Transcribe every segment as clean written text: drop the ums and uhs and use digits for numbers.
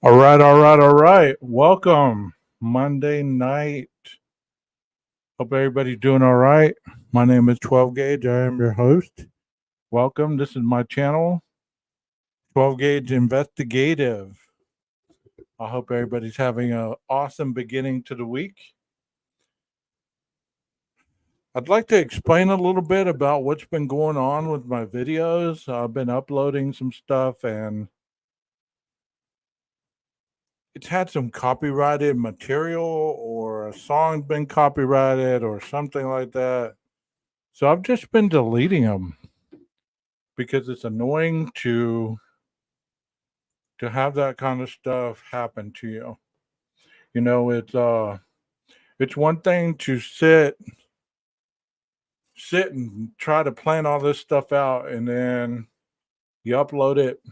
All right. Welcome. Monday night. Hope everybody's doing all right. My name is 12 Gage. I am your host. Welcome. This is my channel, 12 Gage Investigative. I hope everybody's having an awesome beginning to the week. I'd like to explain a little bit about what's been going on with my videos. I've been uploading some stuff and it's had some copyrighted material or a song's been copyrighted or something like that. So I've just been deleting them because it's annoying to have that kind of stuff happen to you. You know, it's one thing to sit and try to plan all this stuff out and then you upload it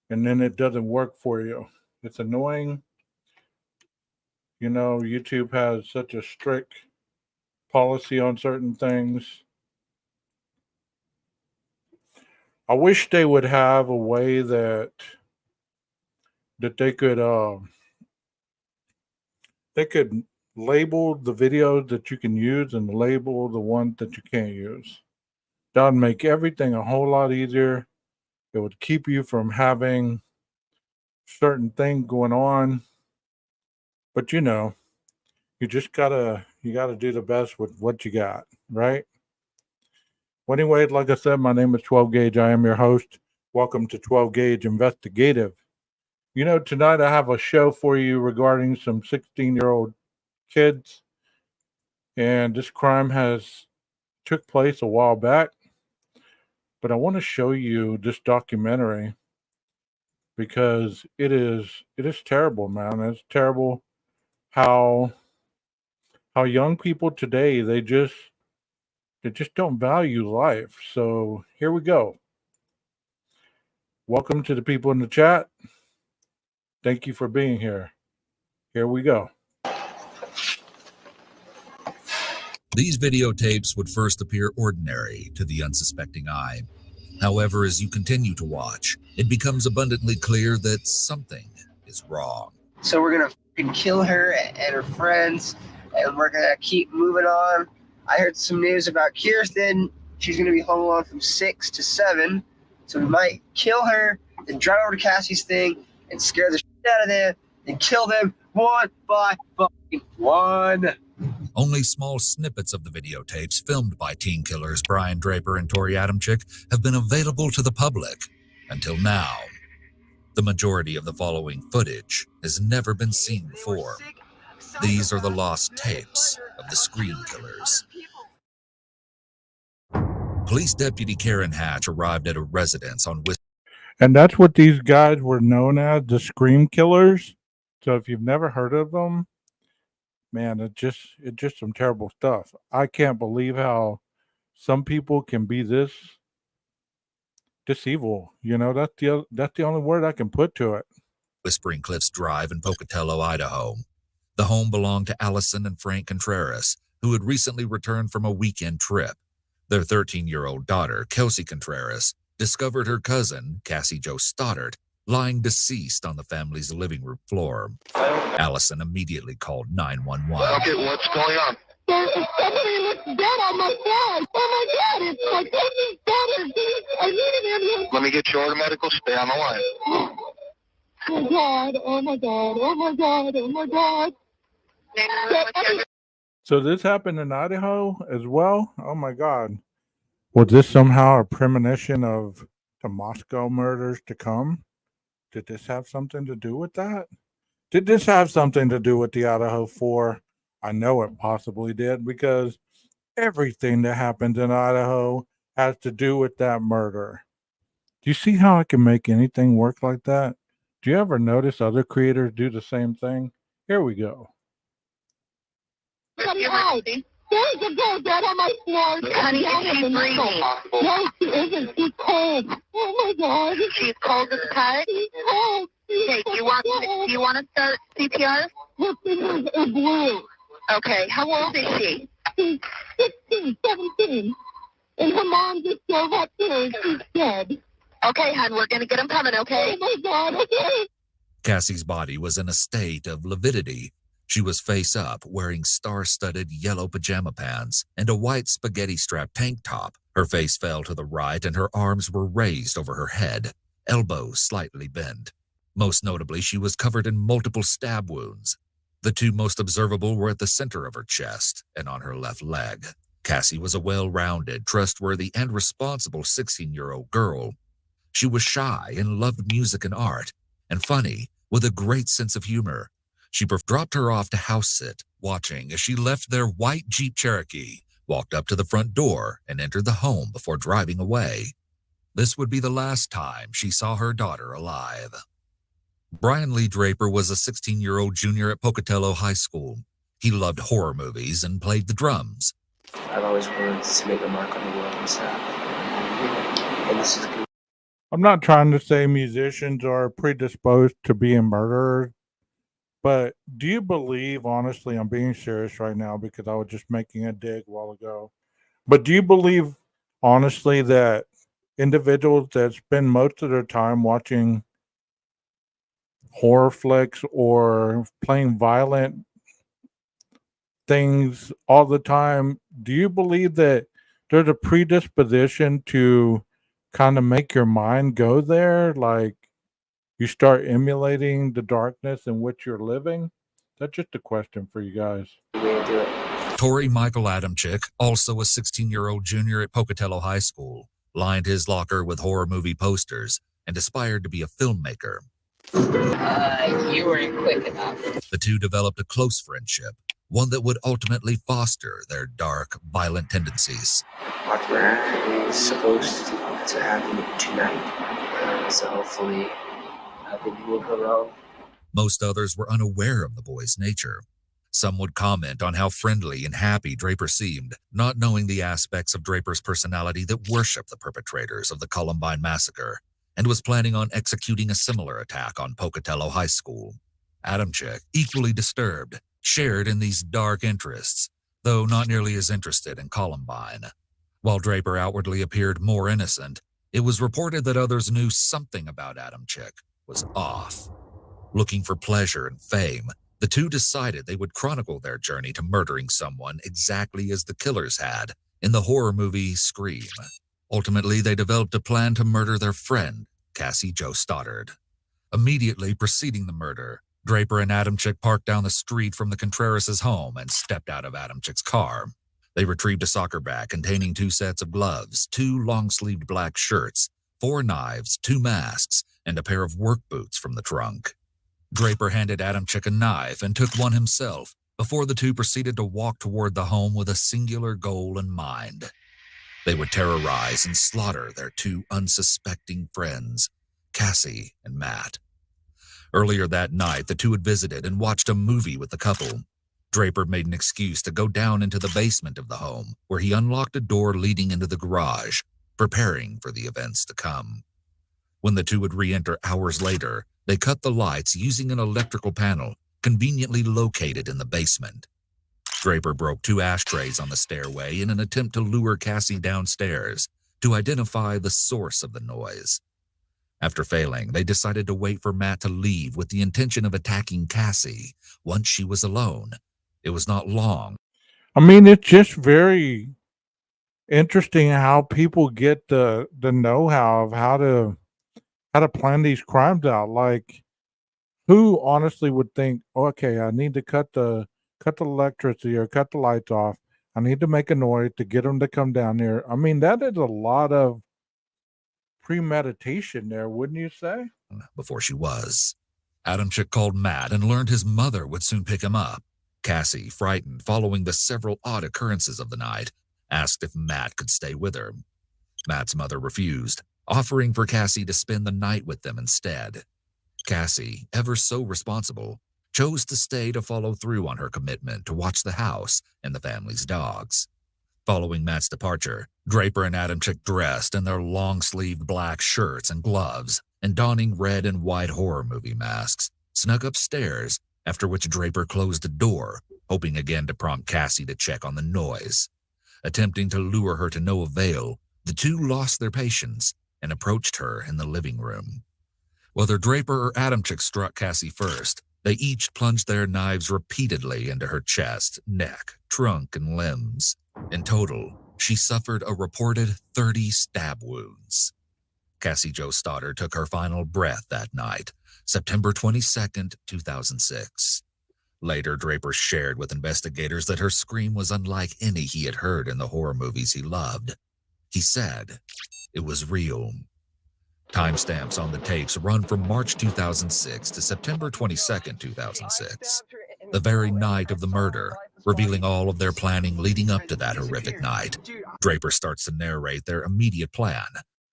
and then it doesn't work for you. It's annoying. You know, YouTube has such a strict policy on certain things. I wish they would have a way that they could label the videos that you can use and label the ones that you can't use. That would make everything a whole lot easier. It would keep you from having certain things going on. But you gotta do the best with what you got, right? Well, anyway, like I said, my name is 12 Gage. I am your host. Welcome to 12 Gage Investigative. Tonight I have a show for you regarding some 16-year-old kids, and this crime has took place a while back. But I want to show you this documentary because it is terrible, man. It's terrible how young people today they just don't value life. So here we go. Welcome to the people in the chat. Thank you for being here. Here we go. These videotapes would first appear ordinary to the unsuspecting eye. However, as you continue to watch, it becomes abundantly clear that something is wrong. So we're gonna fucking kill her and her friends, and we're gonna keep moving on. I heard some news about Kirsten. She's gonna be home alone from 6 to 7. So we might kill her, then drive over to Cassie's thing and scare the shit out of them, and kill them one by fucking one. Only small snippets of the videotapes filmed by teen killers Brian Draper and Tori Adamczyk have been available to the public until now. The majority of the following footage has never been seen before. These are the lost tapes of the Scream Killers. Police Deputy Karen Hatch arrived at a residence on And that's what these guys were known as, the Scream Killers. So if you've never heard of them, man, it's just some terrible stuff. I can't believe how some people can be this evil. That's the only word I can put to it. Whispering Cliffs Drive in Pocatello, Idaho. The home belonged to Allison and Frank Contreras, who had recently returned from a weekend trip. Their 13-year-old daughter, Kelsey Contreras, discovered her cousin, Cassie Jo Stoddard, lying deceased on the family's living room floor. Allison immediately called 911. Okay, what's going on? Somebody looks dead on my side. Oh my God, it's my cousin's daughter. I need an ambulance. Let me get you order medical. Stay on the line. Oh God, oh my God, oh my God, oh my God. So this happened in Idaho as well? Oh my God. Was this somehow a premonition of the Moscow murders to come? Did this have something to do with that? Did this have something to do with the Idaho 4? I know it possibly did because everything that happens in Idaho has to do with that murder. Do you see how I can make anything work like that? Do you ever notice other creators do the same thing? Here we go. Somebody hide. There's a girl dead on my floor. Honey, is she breathing? No, she isn't. She's cold. Oh my God. She's cold as a cut? She's cold. Okay, do you want to start CPR? Her fingers are blue. Okay, how old is she? She's 16, 17. And her mom just drove up to her. She's dead. Okay, hon, we're going to get them coming, okay? Oh my God, okay. Cassie's body was in a state of lividity. She was face up, wearing star-studded yellow pajama pants and a white spaghetti-strap tank top. Her face fell to the right and her arms were raised over her head, elbows slightly bent. Most notably, she was covered in multiple stab wounds. The two most observable were at the center of her chest and on her left leg. Cassie was a well-rounded, trustworthy, and responsible 16-year-old girl. She was shy and loved music and art, and funny, with a great sense of humor. She dropped her off to house sit, watching as she left their white Jeep Cherokee, walked up to the front door, and entered the home before driving away. This would be the last time she saw her daughter alive. Brian Lee Draper was a 16-year-old junior at Pocatello High School. He loved horror movies and played the drums. I've always wanted to make a mark on the world myself. And this is good. I'm not trying to say musicians are predisposed to being murderers, but do you believe, honestly, I'm being serious right now because I was just making a dig a while ago, but do you believe, honestly, that individuals that spend most of their time watching horror flicks or playing violent things all the time, do you believe that there's a predisposition to kind of make your mind go there? Like you start emulating the darkness in which you're living? That's just a question for you guys. Way to do it. Tori Michael Adamczyk, also a 16-year-old junior at Pocatello High School, lined his locker with horror movie posters and aspired to be a filmmaker. You weren't quick enough. The two developed a close friendship, one that would ultimately foster their dark, violent tendencies. What we're supposed to happen tonight. So hopefully nothing will go wrong. Most others were unaware of the boy's nature. Some would comment on how friendly and happy Draper seemed, not knowing the aspects of Draper's personality that worshiped the perpetrators of the Columbine massacre, and was planning on executing a similar attack on Pocatello High School. Adamczyk, equally disturbed, shared in these dark interests, though not nearly as interested in Columbine. While Draper outwardly appeared more innocent, it was reported that others knew something about Adamczyk was off. Looking for pleasure and fame, the two decided they would chronicle their journey to murdering someone exactly as the killers had in the horror movie Scream. Ultimately, they developed a plan to murder their friend, Cassie Jo Stoddard. Immediately preceding the murder, Draper and Adamczyk parked down the street from the Contreras' home and stepped out of Adamczyk's car. They retrieved a soccer bag containing 2 sets of gloves, 2 long-sleeved black shirts, 4 knives, 2 masks, and a pair of work boots from the trunk. Draper handed Adamczyk a knife and took one himself before the two proceeded to walk toward the home with a singular goal in mind. They would terrorize and slaughter their 2 unsuspecting friends, Cassie and Matt. Earlier that night, the two had visited and watched a movie with the couple. Draper made an excuse to go down into the basement of the home, where he unlocked a door leading into the garage, preparing for the events to come. When the two would re-enter hours later, they cut the lights using an electrical panel conveniently located in the basement. Draper broke 2 ashtrays on the stairway in an attempt to lure Cassie downstairs to identify the source of the noise. After failing, they decided to wait for Matt to leave with the intention of attacking Cassie once she was alone. It was not long. I mean, it's just very interesting how people get the know-how of how to plan these crimes out. Like, who honestly would think, okay, I need to cut the electricity or cut the lights off. I need to make a noise to get them to come down here. I mean, that is a lot of premeditation there, wouldn't you say? Before she was. Adamczyk called Matt and learned his mother would soon pick him up. Cassie, frightened following the several odd occurrences of the night, asked if Matt could stay with her. Matt's mother refused, offering for Cassie to spend the night with them instead. Cassie, ever so responsible, chose to stay to follow through on her commitment to watch the house and the family's dogs. Following Matt's departure, Draper and Adamczyk dressed in their long-sleeved black shirts and gloves and donning red and white horror movie masks, snuck upstairs, after which Draper closed the door, hoping again to prompt Cassie to check on the noise. Attempting to lure her to no avail, the two lost their patience and approached her in the living room. Whether Draper or Adamczyk struck Cassie first, they each plunged their knives repeatedly into her chest, neck, trunk, and limbs. In total, she suffered a reported 30 stab wounds. Cassie Jo Stoddard took her final breath that night, September 22, 2006. Later, Draper shared with investigators that her scream was unlike any he had heard in the horror movies he loved. He said, "It was real." Timestamps on the tapes run from March 2006 to September 22, 2006, the very night of the murder, revealing all of their planning leading up to that horrific night. Draper starts to narrate their immediate plan.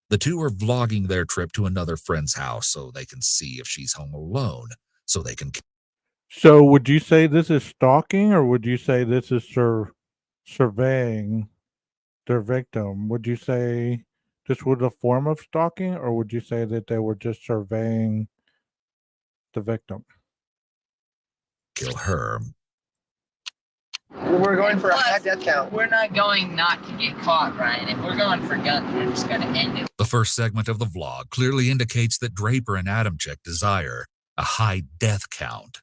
The two are vlogging their trip to another friend's house so they can see if she's home alone, so they can... So would you say this is stalking, or would you say this is surveying their victim? Would you say this was a form of stalking, or would you say that they were just surveying the victim? kill her. We're going for a high death count. We're not going not to get caught, Ryan. If we're going for guns, we're just going to end it. The first segment of the vlog clearly indicates that Draper and Adamczyk desire a high death count.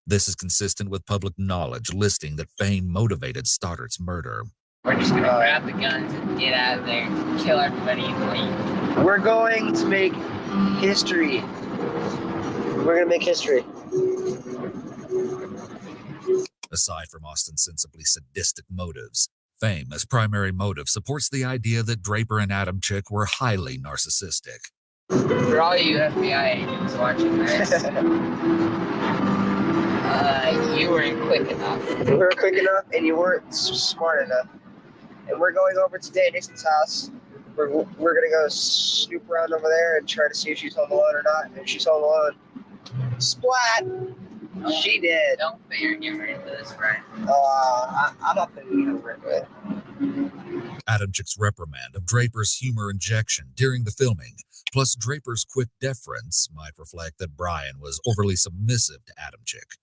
This is consistent with public knowledge listing that fame motivated Stoddard's murder. We're just going to grab the guns and get out of there, kill everybody, and leave. We're going to make history. We're going to make history. Aside from ostensibly sadistic motives, fame as primary motive supports the idea that Draper and Adamczyk were highly narcissistic. For all you FBI agents watching this, you weren't quick enough. You weren't quick enough, and you weren't smart enough. And we're going over to Dixon's house. We're going to go snoop around over there and try to see if she's home alone or not. And if she's home alone, splat! She did. Don't figure get her into this, Ryan. I'm not putting her into it. Adamczyk's reprimand of Draper's humor injection during the filming, plus Draper's quick deference, might reflect that Brian was overly submissive to Adamczyk.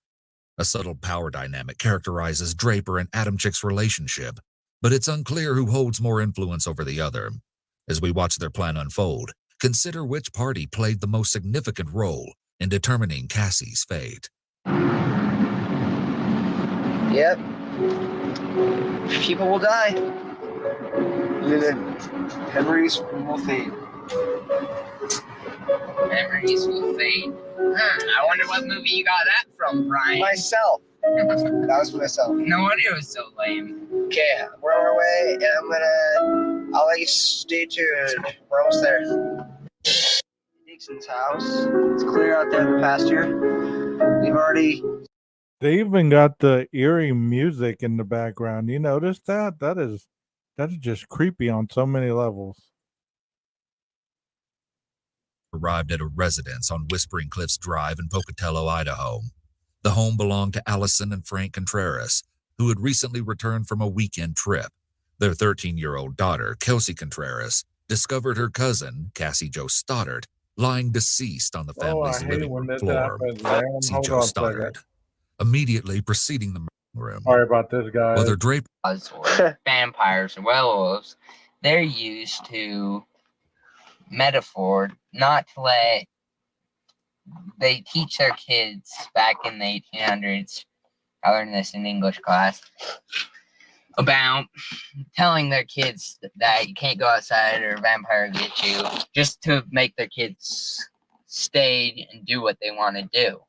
A subtle power dynamic characterizes Draper and Adamczyk's relationship, but it's unclear who holds more influence over the other. As we watch their plan unfold, consider which party played the most significant role in determining Cassie's fate. Yep. People will die. Memories will fade. Memories will fade. I wonder what movie you got that from, Brian. Myself. That was myself. No wonder it was so lame. Okay, we're on our way, and I'll let you stay tuned. We're almost there. Dixon's house. It's clear out there in the pasture. We've already... They even got the eerie music in the background. You notice that? That is just creepy on so many levels. Arrived at a residence on Whispering Cliffs Drive in Pocatello, Idaho. The home belonged to Allison and Frank Contreras, who had recently returned from a weekend trip. Their 13-year-old daughter, Kelsey Contreras, discovered her cousin, Cassie Jo Stoddard, lying deceased on the family's living room floor. Cassie Jo Stoddard immediately preceding the room. Sorry about this, guys. Whether Draper Or vampires or werewolves, they're used to metaphor not to let... They teach their kids back in the 1800s, I learned this in English class, about telling their kids that you can't go outside or a vampire will get you, just to make their kids stay and do what they want to do.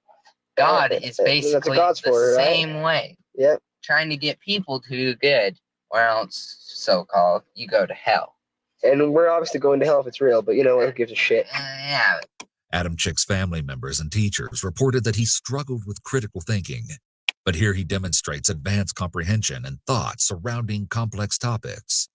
God is basically the same way. Yep. Trying to get people to do good, or else, so-called, you go to hell. And we're obviously going to hell if it's real, but you know what? Who gives a shit? Yeah. Adamczyk's family members and teachers reported that he struggled with critical thinking, but here he demonstrates advanced comprehension and thought surrounding complex topics.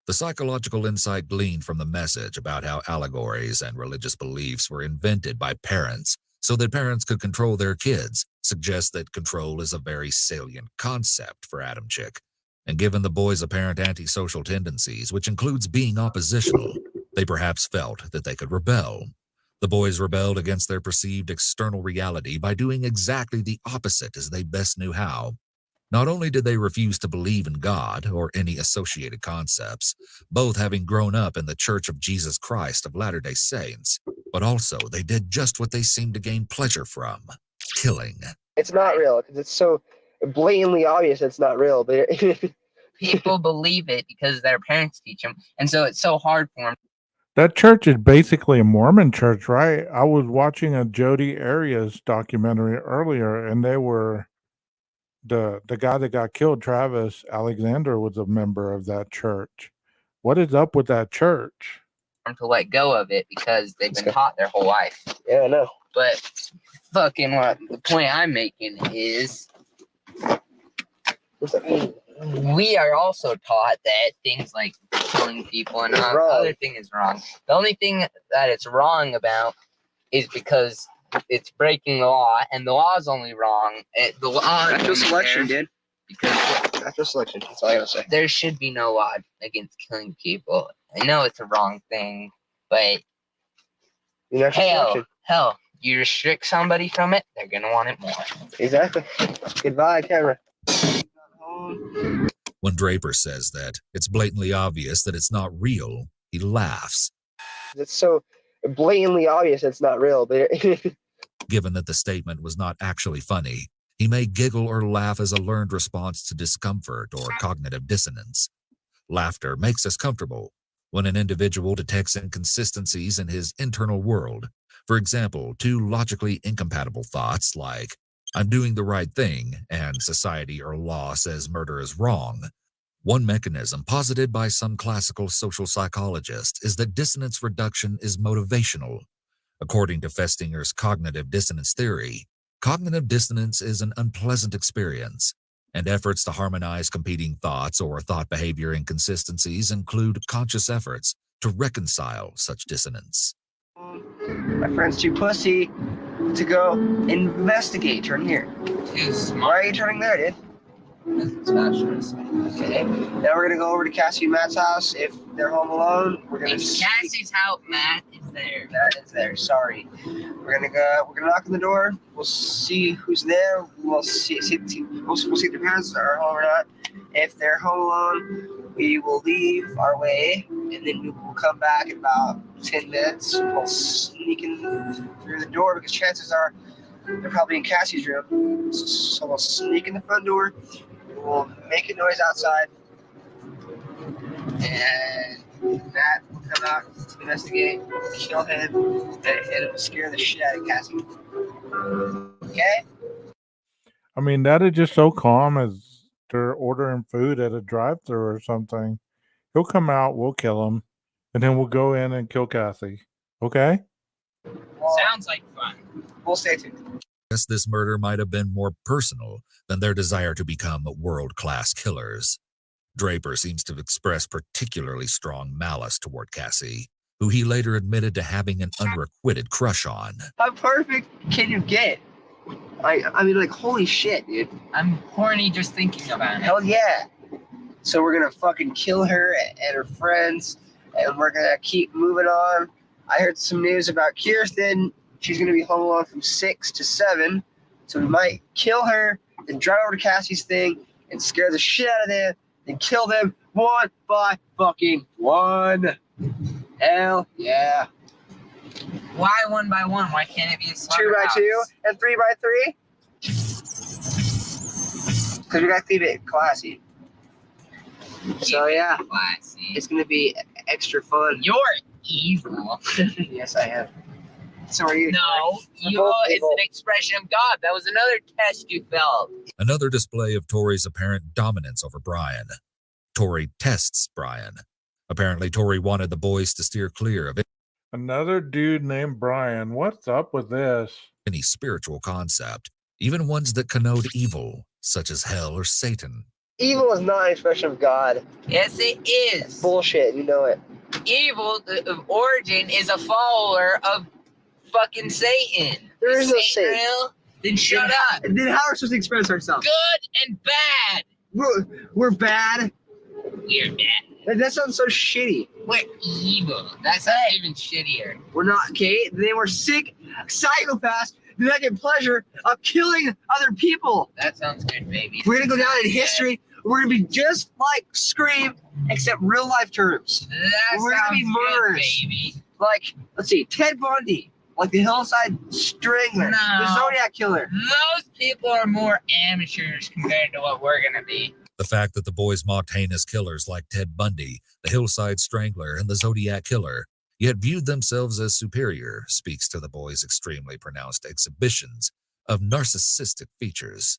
The psychological insight gleaned from the message about how allegories and religious beliefs were invented by parents so that parents could control their kids suggests that control is a very salient concept for Adamczyk. And given the boys' apparent antisocial tendencies, which includes being oppositional, they perhaps felt that they could rebel. The boys rebelled against their perceived external reality by doing exactly the opposite as they best knew how. Not only did they refuse to believe in God or any associated concepts, both having grown up in the Church of Jesus Christ of Latter-day Saints, but also they did just what they seemed to gain pleasure from: killing. It's not real because it's so blatantly obvious it's not real. But People believe it because their parents teach them, and so it's so hard for them. That church is basically a Mormon church, right? I was watching a Jody Arias documentary earlier, and they were the guy that got killed, Travis Alexander, was a member of that church. What is up with that church? To let go of it because they've been taught their whole life. yeah, I know. But fucking what the point I'm making is we are also taught that things like killing people and other thing is wrong. The only thing that it's wrong about is because it's breaking the law, and the law is only wrong. The law Natural selection, dude. Because Natural selection. That's all I gotta say. there should be no law against killing people. I know it's a wrong thing, but hell, you restrict somebody from it, they're gonna want it more. Exactly. Goodbye, camera. When Draper says that it's blatantly obvious that it's not real, he laughs. It's so blatantly obvious it's not real. But Given that the statement was not actually funny, he may giggle or laugh as a learned response to discomfort or cognitive dissonance. Laughter makes us comfortable when an individual detects inconsistencies in his internal world. For example, two logically incompatible thoughts like, "I'm doing the right thing," and "society or law says murder is wrong." One mechanism posited by some classical social psychologists is that dissonance reduction is motivational. According to Festinger's cognitive dissonance theory, cognitive dissonance is an unpleasant experience, and efforts to harmonize competing thoughts or thought behavior inconsistencies include conscious efforts to reconcile such dissonance. my friend's too pussy to go investigate. Turn here. Too Why smart. are you turning there, dude? Okay. Now we're gonna go over to Cassie and Matt's house. If they're home alone, we're gonna. In Cassie's house, Matt is there. Matt is there. Sorry. We're gonna go. We're gonna knock on the door. We'll see who's there. We'll see if their parents are home or not. If they're home alone, we will leave our way, and then we will come back in about 10 minutes. We'll sneak in through the door because chances are they're probably in Cassie's room. So we'll sneak in the front door. We'll make a noise outside, and Matt will come out to investigate, kill him, and it will scare the shit out of Cassie. Okay? I mean, that is just so calm as they're ordering food at a drive-thru or something. He'll come out, we'll kill him, and then we'll go in and kill Cassie. Okay? Sounds like fun. We'll stay tuned. Guess this murder might have been more personal than their desire to become world-class killers. Draper seems to express particularly strong malice toward Cassie, who he later admitted to having an unrequited crush on. How perfect can you get? I mean, like, holy shit, dude. I'm horny just thinking about it. Hell yeah. So we're gonna fucking kill her and her friends, and we're gonna keep moving on. I heard some news about Kirsten. She's gonna be home alone from 6 to 7. So we might kill her, then drive over to Cassie's thing and scare the shit out of them, and kill them one by fucking one. Hell yeah. Why one by one? Why can't it be a 2 by 2 and 3 by 3? Because we gotta keep it classy. So yeah, Classy. it's gonna be extra fun. You're evil. Yes, I am. So are you? No, We're you both is evil. an expression of God. That was another test you felt. Another display of Tori's apparent dominance over Brian. Tori tests Brian. Apparently, Tori wanted the boys to steer clear of Another dude named Brian. What's up with this? any spiritual concept, even ones that connote evil, such as hell or Satan. Evil is not an expression of God. Yes, it It's is. bullshit. You know it. Evil of origin is a follower of fucking Satan. There is no Satan Satan. real? Then shut up. Then how are we supposed to express ourselves? Good and bad. We're bad. We're bad. That sounds so shitty. We're evil. That's not even shittier. We're not, okay? Then we're sick psychopaths that get pleasure of killing other people. That sounds good, baby. We're gonna go down in history. We're gonna be just like Scream, except real life terms. That We're gonna sounds be good, murderers. baby. Like, let's see, Ted Bundy, like the Hillside Strangler, the No. Zodiac Killer. Most people are more amateurs compared to what we're gonna be. The fact that the boys mocked heinous killers like Ted Bundy, the Hillside Strangler, and the Zodiac Killer, yet viewed themselves as superior, speaks to the boys' extremely pronounced exhibitions of narcissistic features.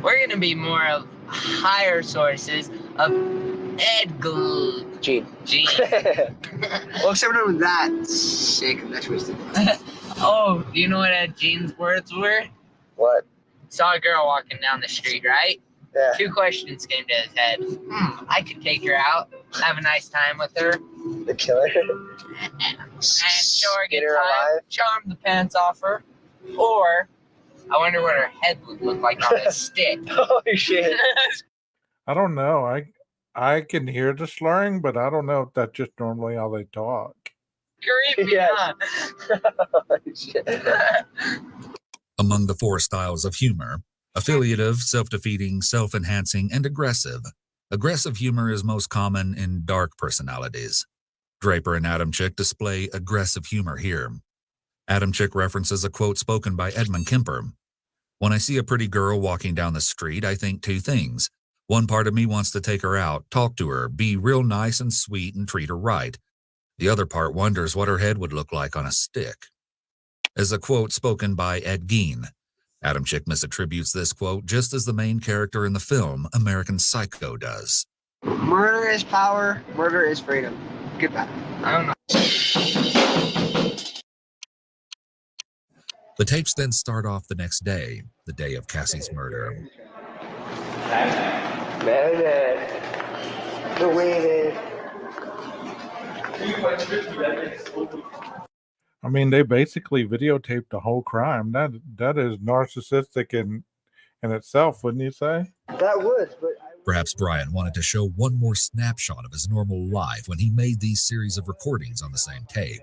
We're gonna be more of higher sources of Gene. Gene. Well, except for that sick and that twisted. Oh, do you know what Gene's words were? What? Saw a girl walking down the street, right? Yeah. 2 questions came to his head. I could take her out, have a nice time with her, The killer. and show her a Get good her time, alive. charm the pants off her, or I wonder what her head would look like on a stick. Holy shit. I don't know. I can hear the slurring, but I don't know if that's just normally how they talk. Creepy, Yes. huh? Holy shit. Among the 4 styles of humor, affiliative, self-defeating, self-enhancing, and aggressive. Aggressive humor is most common in dark personalities. Draper and Adamczyk display aggressive humor here. Adamczyk references a quote spoken by Edmund Kemper. When I see a pretty girl walking down the street, I think 2 things. One part of me wants to take her out, talk to her, be real nice and sweet and treat her right. The other part wonders what her head would look like on a stick. As a quote spoken by Ed Gein. Adamczyk misattributes this quote just as the main character in the film American Psycho does. Murder is power. Murder is freedom. Goodbye. I don't know. The tapes then start off the next day, the day of Cassie's murder. The way I mean, they basically videotaped the whole crime. That is narcissistic in itself, wouldn't you say? that would, but Perhaps Brian wanted to show one more snapshot of his normal life when he made these series of recordings on the same tape.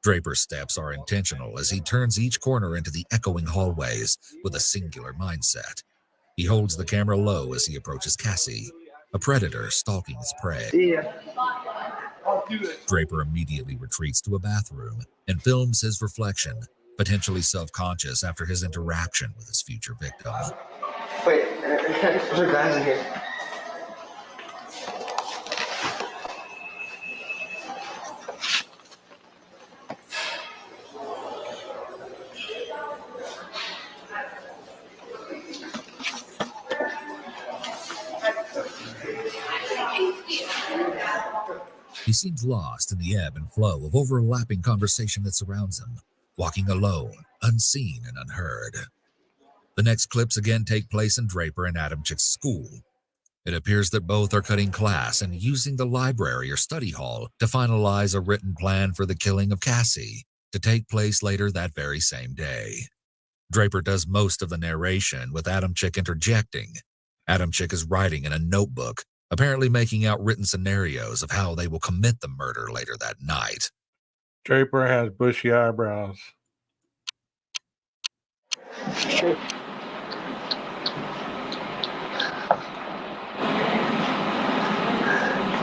Draper's steps are intentional as he turns each corner into the echoing hallways with a singular mindset. He holds the camera low as he approaches Cassie, a predator stalking its prey. see ya. Draper immediately retreats to a bathroom and films his reflection, potentially self-conscious after his interaction with his future victim. Wait, there's a guys in here. He seems lost in the ebb and flow of overlapping conversation that surrounds him, walking alone, unseen and unheard. The next clips again take place in Draper and Adamczyk's school. It appears that both are cutting class and using the library or study hall to finalize a written plan for the killing of Cassie, to take place later that very same day. Draper does most of the narration, with Adamczyk interjecting. Adamczyk is writing in a notebook, apparently making out written scenarios of how they will commit the murder later that night. Draper has bushy eyebrows.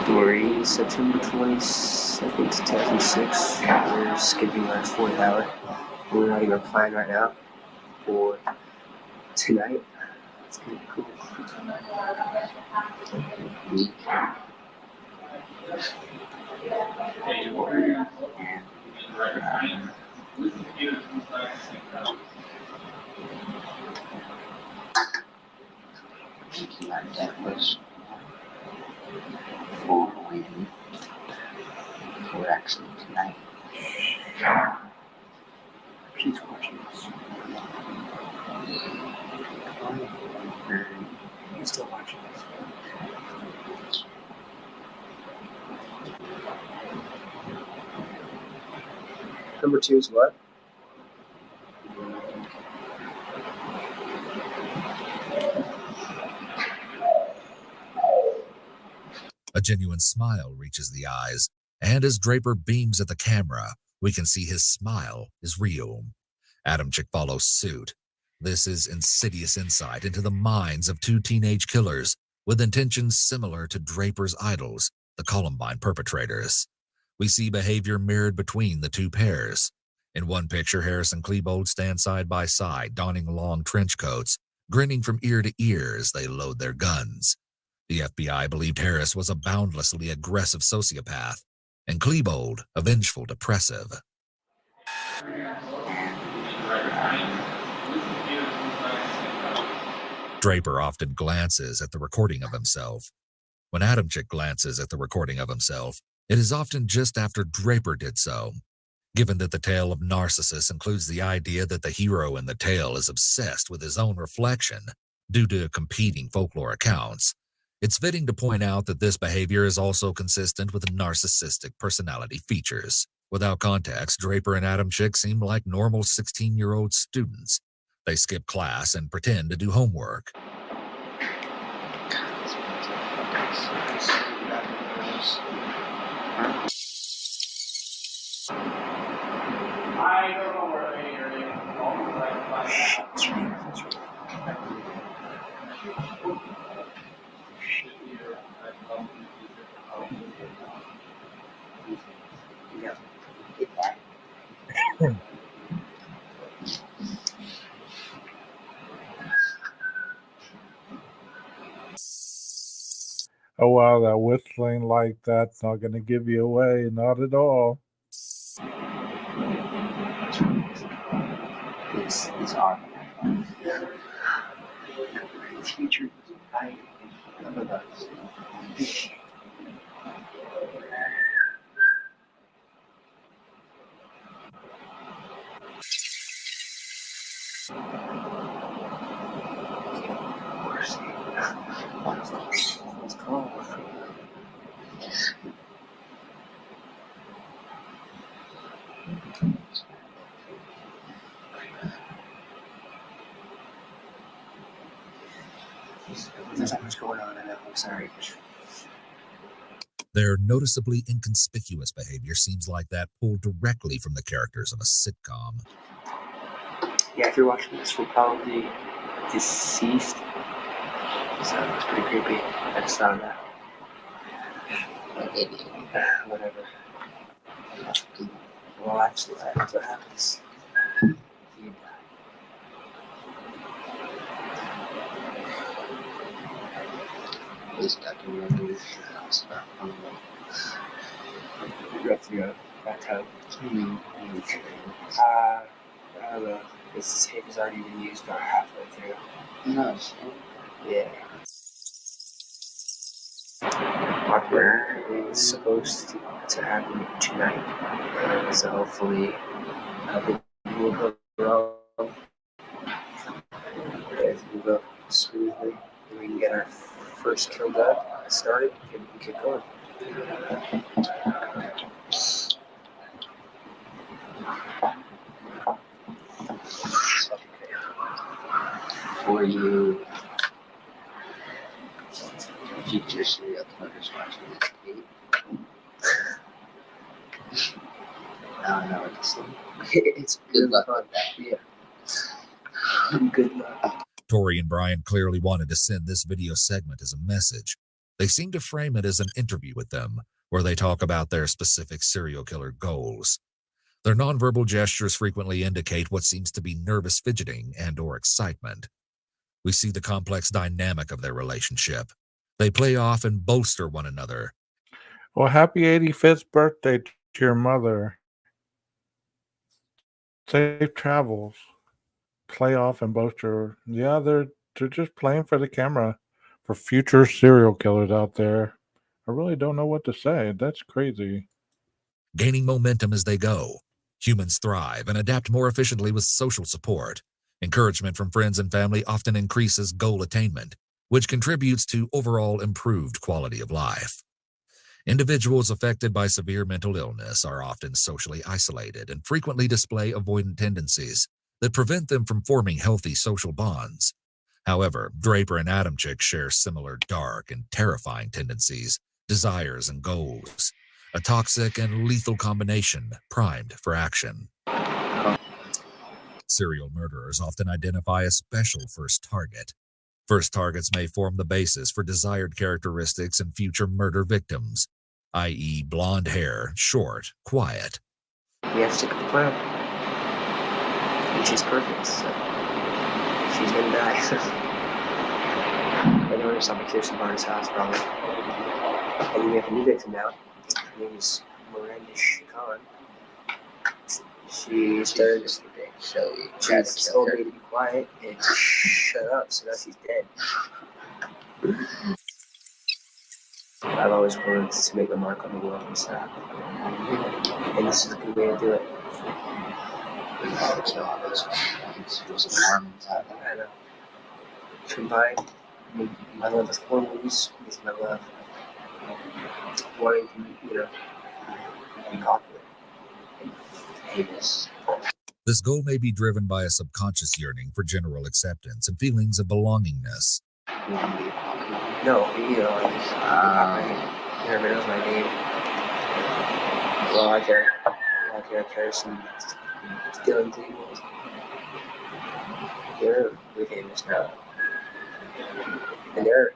Story, September 22nd, 2006. We're skipping our 4th hour. We're writing our plan right now for tonight. It's gonna be cool. That was for waiting for actually tonight. She's watching us. He's still watching us. Number 2 is what? A genuine smile reaches the eyes, and as Draper beams at the camera, we can see his smile is real. Adamczyk follows suit. This is insidious insight into the minds of 2 teenage killers with intentions similar to Draper's idols, the Columbine perpetrators. We see behavior mirrored between the two pairs. In one picture, Harris and Klebold stand side by side, donning long trench coats, grinning from ear to ear as they load their guns. The FBI believed Harris was a boundlessly aggressive sociopath, and Klebold a vengeful depressive. Draper often glances at the recording of himself. When Adamczyk glances at the recording of himself, it is often just after Draper did so. Given that the tale of Narcissus includes the idea that the hero in the tale is obsessed with his own reflection due to competing folklore accounts, it's fitting to point out that this behavior is also consistent with narcissistic personality features. Without context, Draper and Adamczyk seem like normal 16-year-old students. They skip class and pretend to do homework. I don't know where they are. Oh wow, that whistling like that's not going to give you away, not at all. These are future. I remember those. Let's go. There's not much going on. I know. I'm sorry. Their noticeably inconspicuous behavior seems like that pulled directly from the characters of a sitcom. Yeah, if you're watching this, we're probably deceased. So it's pretty creepy. I just thought of that. Whatever. Well, actually, that's what happens. You die. This documentary is about you have to go back home. I don't know. This tape has already been used about halfway through. No. Yeah. Our prayer is supposed to happen tonight. So hopefully everything will go wrong. Everything will go smoothly. And we can get our first kill done started and we can get going. For you, future serial killers watching this tape, I don't know what to say. It's good luck on that. Yeah. Good luck. Tori and Brian clearly wanted to send this video segment as a message. They seem to frame it as an interview with them, where they talk about their specific serial killer goals. Their nonverbal gestures frequently indicate what seems to be nervous fidgeting and/or excitement. We see the complex dynamic of their relationship. They play off and bolster one another. Well, happy 85th birthday to your mother. Safe travels. Play off and bolster. Yeah, they're just playing for the camera for future serial killers out there. I really don't know what to say. That's crazy. Gaining momentum as they go. Humans thrive and adapt more efficiently with social support. Encouragement from friends and family often increases goal attainment, which contributes to overall improved quality of life. Individuals affected by severe mental illness are often socially isolated and frequently display avoidant tendencies that prevent them from forming healthy social bonds. However, Draper and Adamczyk share similar dark and terrifying tendencies, desires, and goals, a toxic and lethal combination primed for action. Serial murderers often identify a special first target. First targets may form the basis for desired characteristics in future murder victims. i.e., blonde hair, short, quiet. We have to stick with the plan. And she's perfect, so she's gonna die. I know we're just at Kirsten Barnes' house, probably. And we have a new victim now. Her name is Miranda Chacon. She started sleeping, so she told me to be quiet and to shut up, so now she's dead. I've always wanted to make a mark on the world and stuff. And this is a good way to do it. We gotta kill all those Mormons out there. I know. Combine my love of horror movies with my love wanting to, be popular. Famous. This goal may be driven by a subconscious yearning for general acceptance and feelings of belongingness. No, he never knows my name. Well, I care. I care some stealing tables. They're really famous now. And their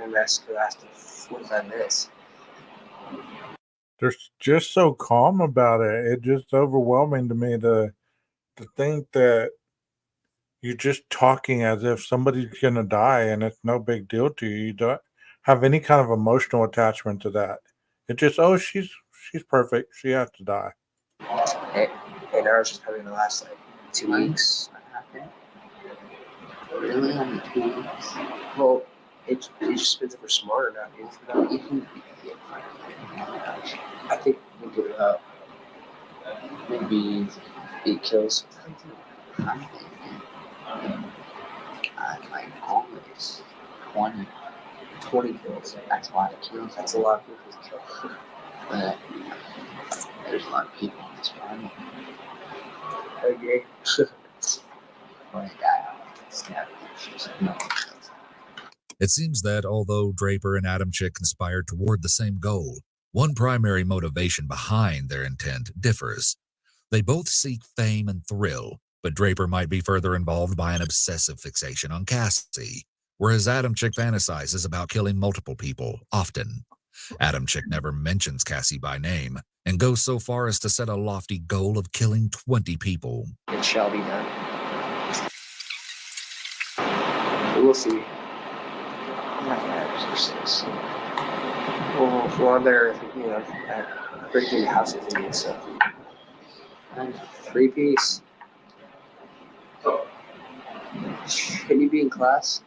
massacre lasted 45 minutes. They're just so calm about it. It's just overwhelming to me to think that you're just talking as if somebody's gonna die and it's no big deal to you. You don't have any kind of emotional attachment to that. It's just, oh, she's perfect. She has to die. And ours is probably gonna last like 2 weeks. Really? Only 2 weeks? Well, it just depends if we're smart or not. If we're not, I think we give it up. Maybe it kills. I'm thinking. My goal is 20. 20 kills. That's a lot of kills. That's a lot of people to kill. But there's a lot of people on this planet. Okay. When they die, stab them. It seems that although Draper and Adamczyk conspired toward the same goal, one primary motivation behind their intent differs. They both seek fame and thrill, but Draper might be further involved by an obsessive fixation on Cassie, whereas Adamczyk fantasizes about killing multiple people, often. Adamczyk never mentions Cassie by name, and goes so far as to set a lofty goal of killing 20 people. It shall be done. We'll see. Well, we're on there, breaking houses and stuff. 3-piece. Can you be in class,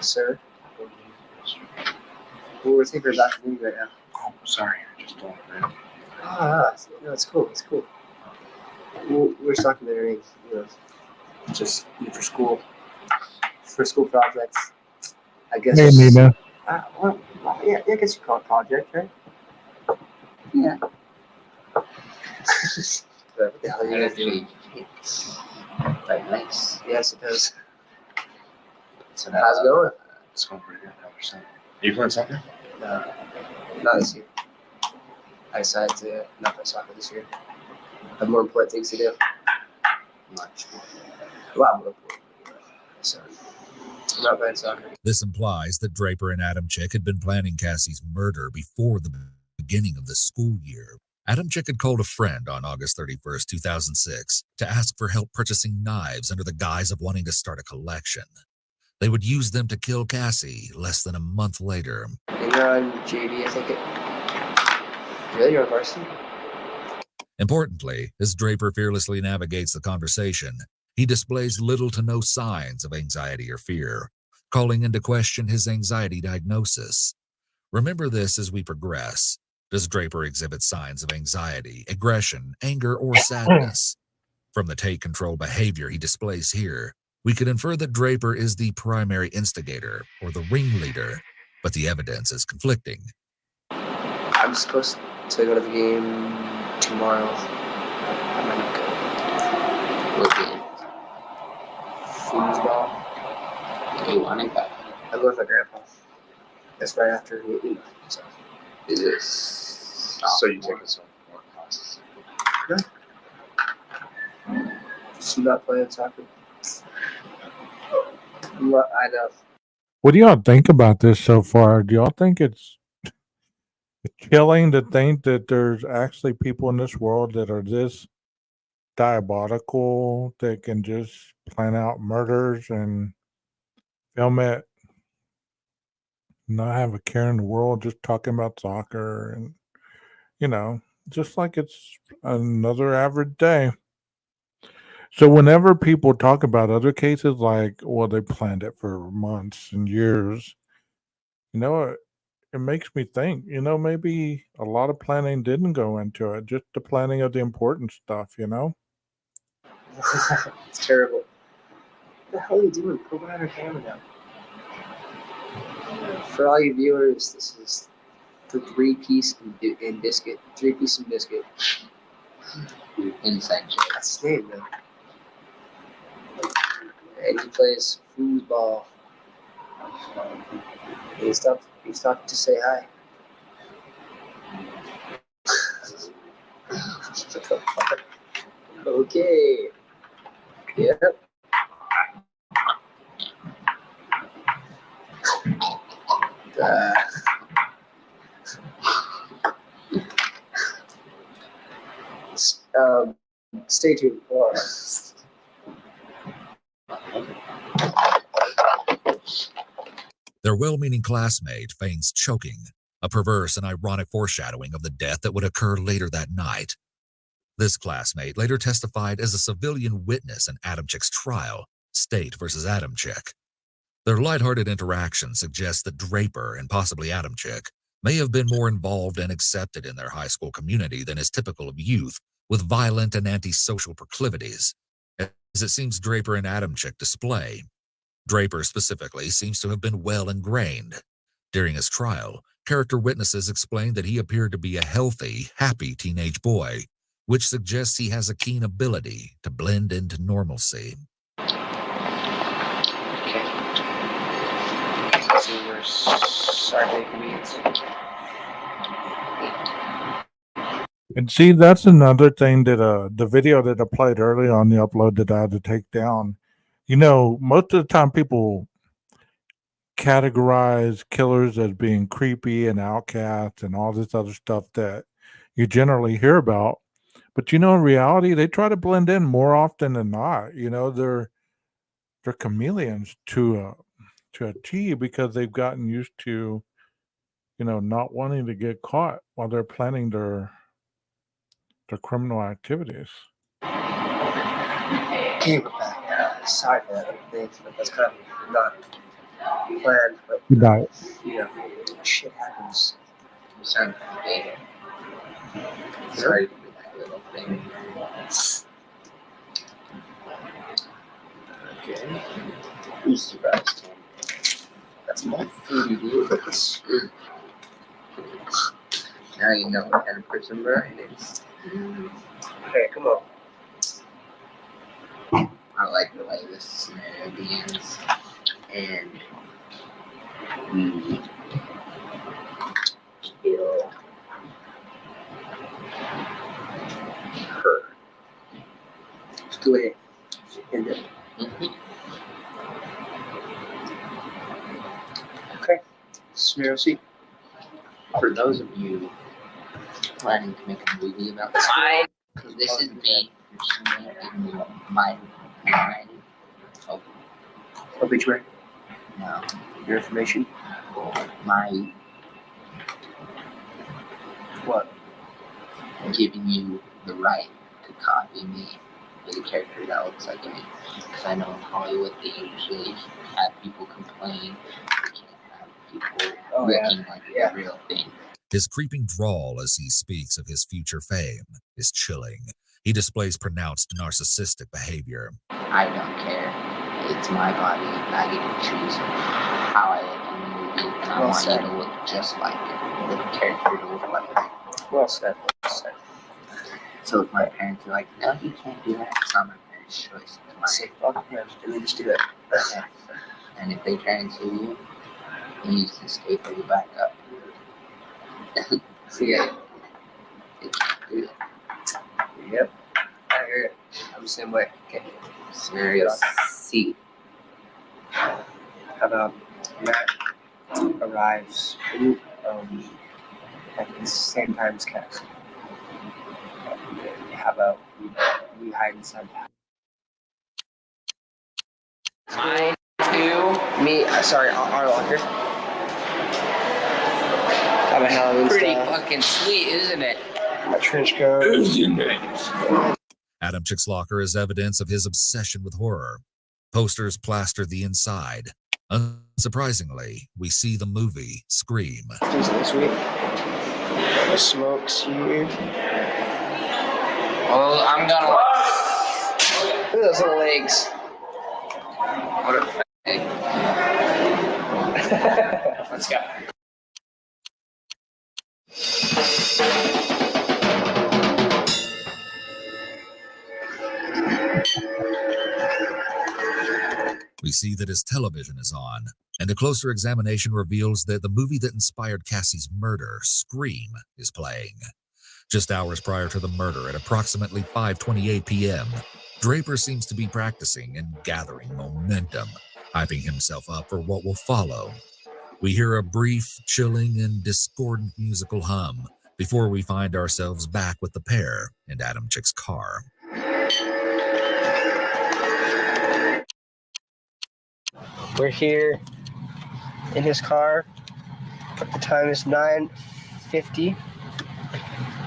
sir? Well, we're taking her back to me right now. Oh, sorry. I just don't know. No, it's cool. It's cool. We're talking about just for school projects. I guess. Hey, Nina. Yeah, I guess you call it project, right? Yeah. What the hell are you guys doing? It's very nice. Yes, it does. So How's it going? It's going pretty good. 100%. Are you playing soccer? No, not this year. I decided to not play soccer this year. I have more important things to do. Much more. A lot more important. So, I'm not playing soccer. This implies that Draper and Adamczyk had been planning Cassie's murder before the beginning of the school year. Adamczyk had called a friend on August 31st, 2006, to ask for help purchasing knives under the guise of wanting to start a collection. They would use them to kill Cassie less than a month later. And you're on JV, I think it. Really? You're on varsity? Importantly, as Draper fearlessly navigates the conversation, he displays little to no signs of anxiety or fear, calling into question his anxiety diagnosis. Remember this as we progress. Does Draper exhibit signs of anxiety, aggression, anger, or sadness? From the take-control behavior he displays here, we could infer that Draper is the primary instigator or the ringleader, but the evidence is conflicting. I'm supposed to go to the game tomorrow. I might not go. What game? Foosball. You want it back? I'm going with my grandpa. That's right after we eat. So. Is it So you take us on more classes. She's not playing soccer. I know. What do y'all think about this so far? Do y'all think it's killing to think that there's actually people in this world that are this diabolical that can just plan out murders and film it, not have a care in the world, just talking about soccer and, you know, just like it's another average day. So whenever people talk about other cases, like, well, they planned it for months and years, you know, it makes me think, maybe a lot of planning didn't go into it, just the planning of the important stuff, you know? It's terrible. What the hell are you doing? Put out her camera down. For all you viewers, this is the three-piece in biscuit. Three-piece in biscuit. Inside joke. That's his name, man. And he plays foosball. He stopped to say hi. Okay. Yep. Uh, stay tuned for Their well-meaning classmate feigns choking, a perverse and ironic foreshadowing of the death that would occur later that night. This classmate later testified as a civilian witness in Adamchik's trial, State versus Adamchik. Their lighthearted interaction suggests that Draper and possibly Adamchik may have been more involved and accepted in their high school community than is typical of youth with violent and antisocial proclivities, as it seems Draper and Adamchik display. Draper specifically seems to have been well ingrained. During his trial, character witnesses explained that he appeared to be a healthy, happy teenage boy, which suggests he has a keen ability to blend into normalcy. Okay. So we're sorry, convenience. And see, that's another thing that the video that I played earlier on the upload that I had to take down. Most of the time people categorize killers as being creepy and outcasts and all this other stuff that you generally hear about. But in reality, they try to blend in more often than not. They're chameleons to a T because they've gotten used to, not wanting to get caught while they're planning their criminal activities. Okay, we're back. Sorry for that. That's kind of not planned, but Right. Shit happens. I'm sorry for the baby. Sorry for that little thing. Okay. Who's surprised? That's my food, dude. Now you know what kind of person Brian is. Okay, come on. I like the way this scenario begins. And we kill her. Just go ahead. And then. Okay. Scenario C. For those of you planning to make a movie about this, this is me personally giving you my opinion. Oh, Obituary. no. Your information. My What? giving you the right to copy me with a character that looks like me. Because I know in Hollywood they usually have people complain they can't have people looking like the real thing. His creeping drawl as he speaks of his future fame is chilling. He displays pronounced narcissistic behavior. I don't care. It's my body. I get to choose how I look in the movie, and I want you to look just like it. The character to look like it. Well said. Well said. So if my parents are like, no, you can't do that, it's not my parents' choice. It's mine. Say fuck them, and then just do it. Okay. And if they try and sue you, you use this tape or you back up. So yeah. They can't do it. Yep. I hear it. I'm the same way. Okay. Scenario C. How about Matt arrives at the same time as Cassie. How about we hide inside the house? Mine too. Me, sorry, our locker. Got my Halloween Pretty style, fucking sweet, isn't it? my trench coat. Adam Chick's locker is evidence of his obsession with horror. Posters plaster the inside. Unsurprisingly, we see the movie Scream. Decently sweet. The smokes here. Well, I'm gonna. Look at those little legs. What a thing. Let's go. We see that his television is on, and a closer examination reveals that the movie that inspired Cassie's murder, Scream, is playing. Just hours prior to the murder at approximately 5:28 p.m., Draper seems to be practicing and gathering momentum, hyping himself up for what will follow. We hear a brief, chilling, and discordant musical hum before we find ourselves back with the pair in Adam Chick's car. We're here in his car. The time is 9:50,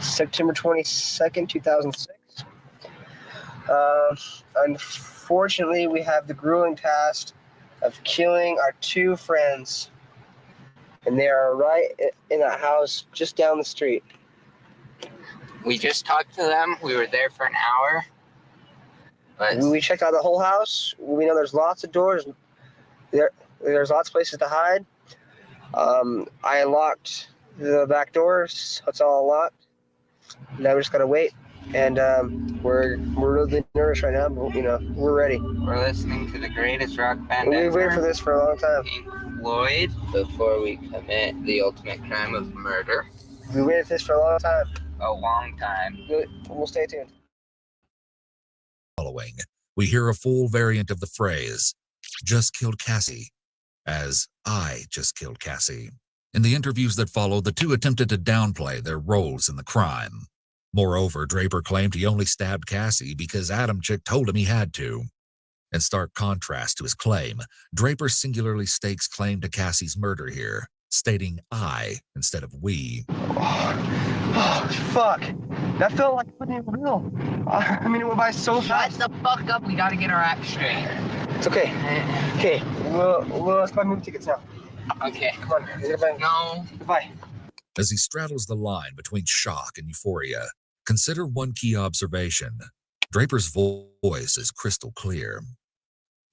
September 22nd, 2006. Unfortunately, we have the grueling task of killing our two friends, and they are right in that house just down the street. We just talked to them. We were there for an hour. But We checked out the whole house. We know there's lots of doors. There's lots of places to hide. I unlocked the back doors, so it's all locked. Now we just gotta wait, and we're really nervous right now, but we're ready. we're listening to the greatest rock band We've ever, waited for this for a long time. Pink Floyd, before we commit the ultimate crime of murder. We waited for this for a long time. A long time. We'll stay tuned. Following, we hear a full variant of the phrase, "just killed Cassie," as "I just killed Cassie." In the interviews that followed, the two attempted to downplay their roles in the crime. Moreover, Draper claimed he only stabbed Cassie because Adam Chick told him he had to. In stark contrast to his claim, Draper singularly stakes claim to Cassie's murder here, stating "I" instead of "we." Oh, fuck. That felt like it wasn't even real. I mean, it went by so Shut fast. the fuck up. We gotta get our act straight. It's okay. Okay, let's buy movie tickets now. Okay. Come on. Goodbye. No. Goodbye. As he straddles the line between shock and euphoria, consider one key observation. Draper's voice is crystal clear.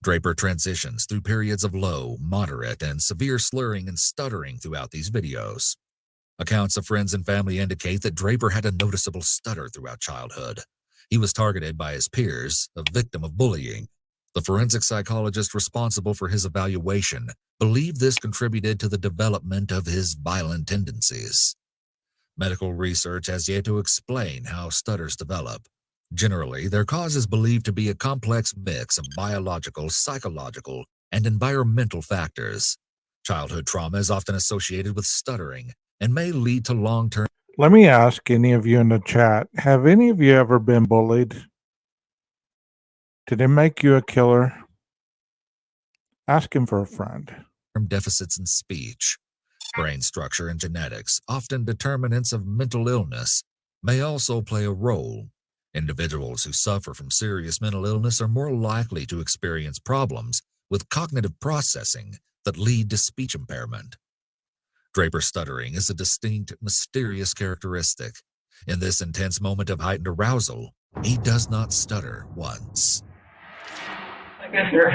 Draper transitions through periods of low, moderate, and severe slurring and stuttering throughout these videos. Accounts of friends and family indicate that Draper had a noticeable stutter throughout childhood. He was targeted by his peers, a victim of bullying. The forensic psychologist responsible for his evaluation believed this contributed to the development of his violent tendencies. Medical research has yet to explain how stutters develop. Generally, their cause is believed to be a complex mix of biological, psychological, and environmental factors. Childhood trauma is often associated with stuttering and may lead to long-term. Let me ask any of you in the chat, have any of you ever been bullied? Did it make you a killer? Ask him for a friend. Deficits in speech, brain structure, and genetics, often determinants of mental illness, may also play a role. Individuals who suffer from serious mental illness are more likely to experience problems with cognitive processing that lead to speech impairment. Draper stuttering is a distinct, mysterious characteristic. In this intense moment of heightened arousal, he does not stutter once. I guess your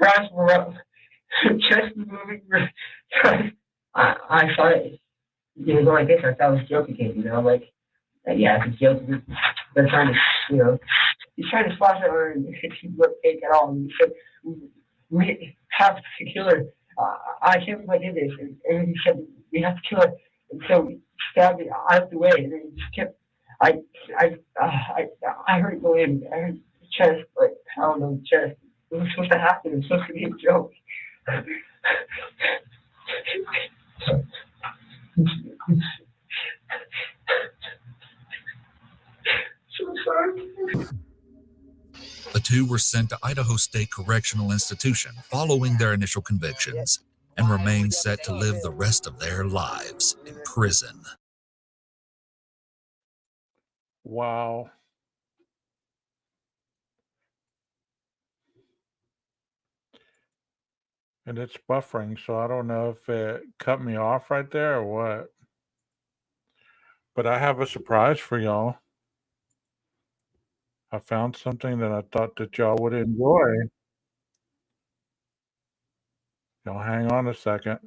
eyes were up, chest was moving. I thought it was like this. I thought it was joking, like, yeah, it's joking. They're trying to, he's trying to flash it or he wouldn't take at all. And he said, we have to kill her. I can't believe I did this. And he said, we have to kill her. And so we stabbed it out of the way. And then he just kept, I heard it go in. I heard the chest, like, pound on the chest. It was supposed to happen. It was supposed to be a joke. So sorry. The two were sent to Idaho State Correctional Institution following their initial convictions and remain set to live the rest of their lives in prison. Wow. And it's buffering, so I don't know if it cut me off right there or what. But I have a surprise for y'all. I found something that I thought that y'all would enjoy. Y'all hang on a second,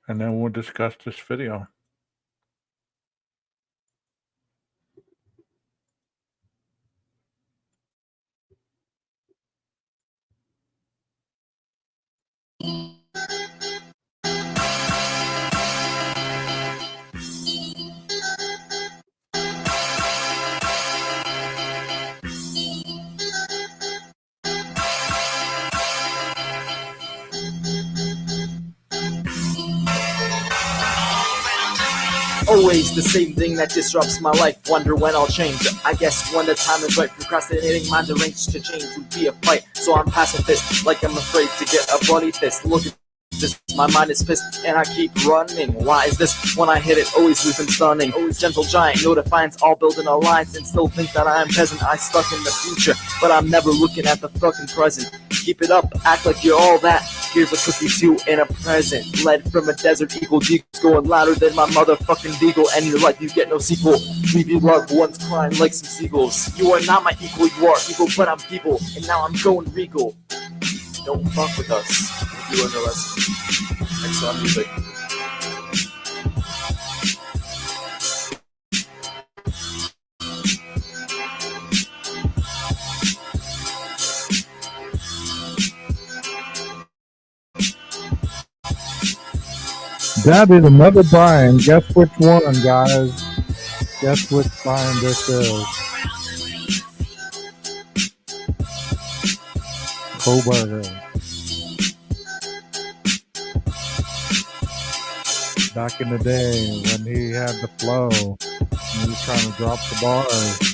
and then we'll discuss this video. Always the same thing that disrupts my life. Wonder when I'll change. I guess when the time is right. Procrastinating, mind arranged to change would be a fight. So I'm pacifist, like I'm afraid to get a bloody fist. Look at this, my mind is pissed and I keep running. Why is this? When I hit it, always losing stunning. Always gentle giant, no defiance, all building alliance. And still think that I am peasant. I stuck in the future, but I'm never looking at the fucking present. Keep it up, act like you're all that. Here's a cookie too and a present. Led from a desert eagle, Gage's going louder than my motherfucking beagle. And your life, you get no sequel. Leave your loved ones crying like some seagulls. You are not my equal, you are evil, but I'm feeble. And now I'm going regal. Don't fuck with us. You learn a lesson. Next on music. That is another Brian. Guess which one, guys? Guess which Brian this is. Koberger. Back in the day when he had the flow, and he was trying to drop the bars.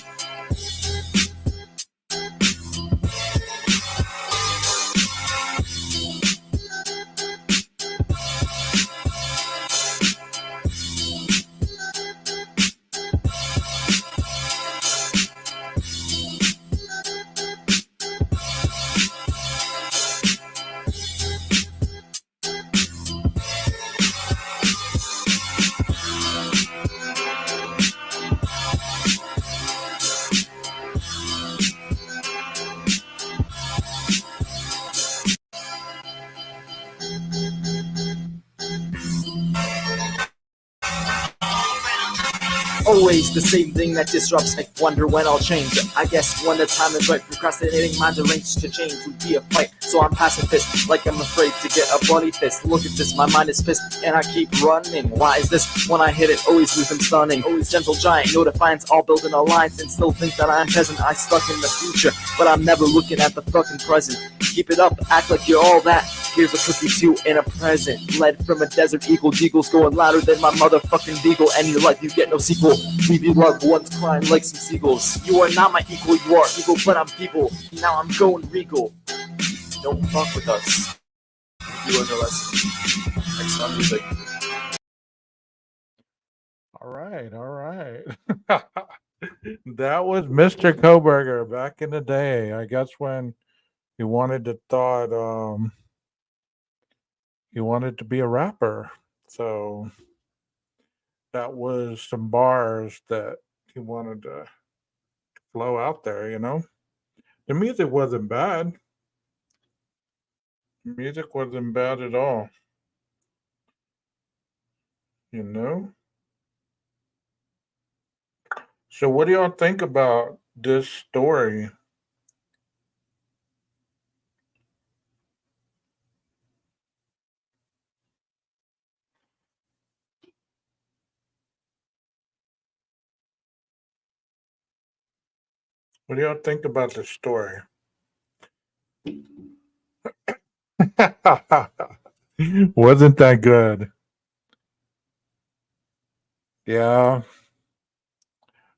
Always the same thing that disrupts me. Wonder when I'll change. I guess when the time is right. Procrastinating, mind arranged to change would be a fight. So I'm pacifist, like I'm afraid to get a bloody fist. Look at this, my mind is pissed and I keep running. Why is this? When I hit it, always losing stunning. Always gentle giant, no defiance, all building alliance. And still think that I'm peasant. I stuck in the future, but I'm never looking at the fucking present. Keep it up, act like you're all that. Here's a cookie too and a present. Led from a desert eagle, Deagle's going louder than my motherfucking beagle. And your life, you get no sequel. Leave your loved ones crying like some seagulls. You are not my equal, you are evil, but I'm feeble. Now I'm going regal. Don't fuck with us. You learn a lesson. Next on music. All right, all right. That was Mr. Koberger back in the day. I guess when he wanted he wanted to be a rapper. So that was some bars that he wanted to flow out there, you know? The music wasn't bad. The music wasn't bad at all. You know? So what do y'all think about this story? What do y'all think about this story? Wasn't that good? Yeah,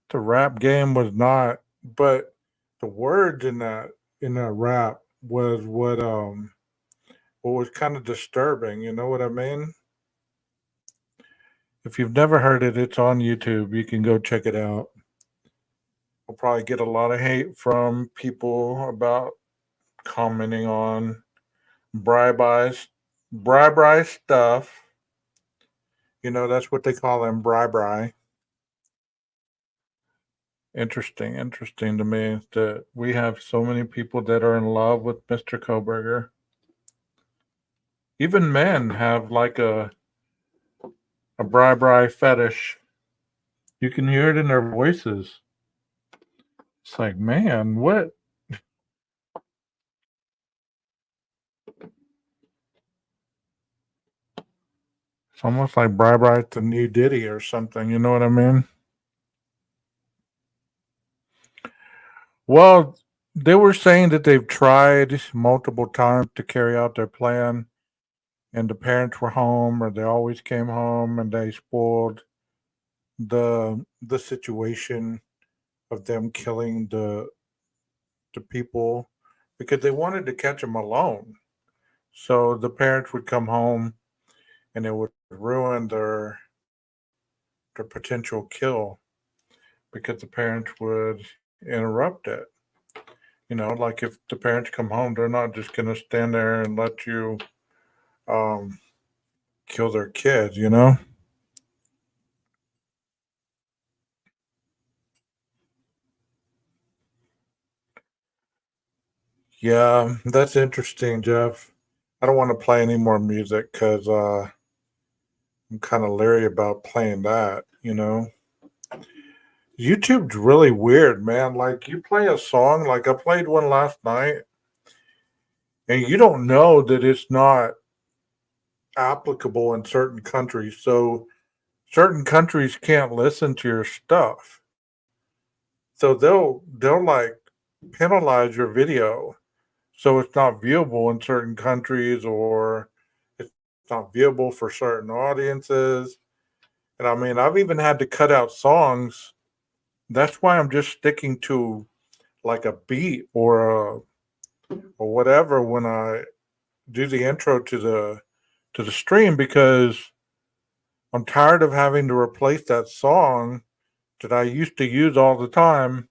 the rap game was not, but the words in that rap was what was kind of disturbing. You know what I mean? If you've never heard it, it's on YouTube. You can go check it out. I'll probably get a lot of hate from people about commenting on bribe bribe stuff. You know, that's what they call them, bribe. Interesting to me that we have so many people that are in love with Mr. Koberger. Even men have like a bribe fetish. You can hear it in their voices. It's like, man, what? It's almost like bribe the new Diddy or something. You know what I mean? Well, they were saying that they've tried multiple times to carry out their plan, and the parents were home, or they always came home, and they spoiled the situation of them killing the people because they wanted to catch them alone. So the parents would come home, and it would ruin their potential kill because the parents would interrupt it. You know, like if the parents come home, they're not just going to stand there and let you um, kill their kids, you know? Yeah, that's interesting, Jeff. I don't want to play any more music because I'm kind of leery about playing that, you know? YouTube's really weird, man. Like, you play a song, like I played one last night, and you don't know that it's not applicable in certain countries. So, certain countries can't listen to your stuff. So they'll like penalize your video so it's not viewable in certain countries or it's not viewable for certain audiences. And I mean, I've even had to cut out songs. That's why I'm just sticking to like a beat or whatever when I do the intro to the stream because I'm tired of having to replace that song that I used to use all the time.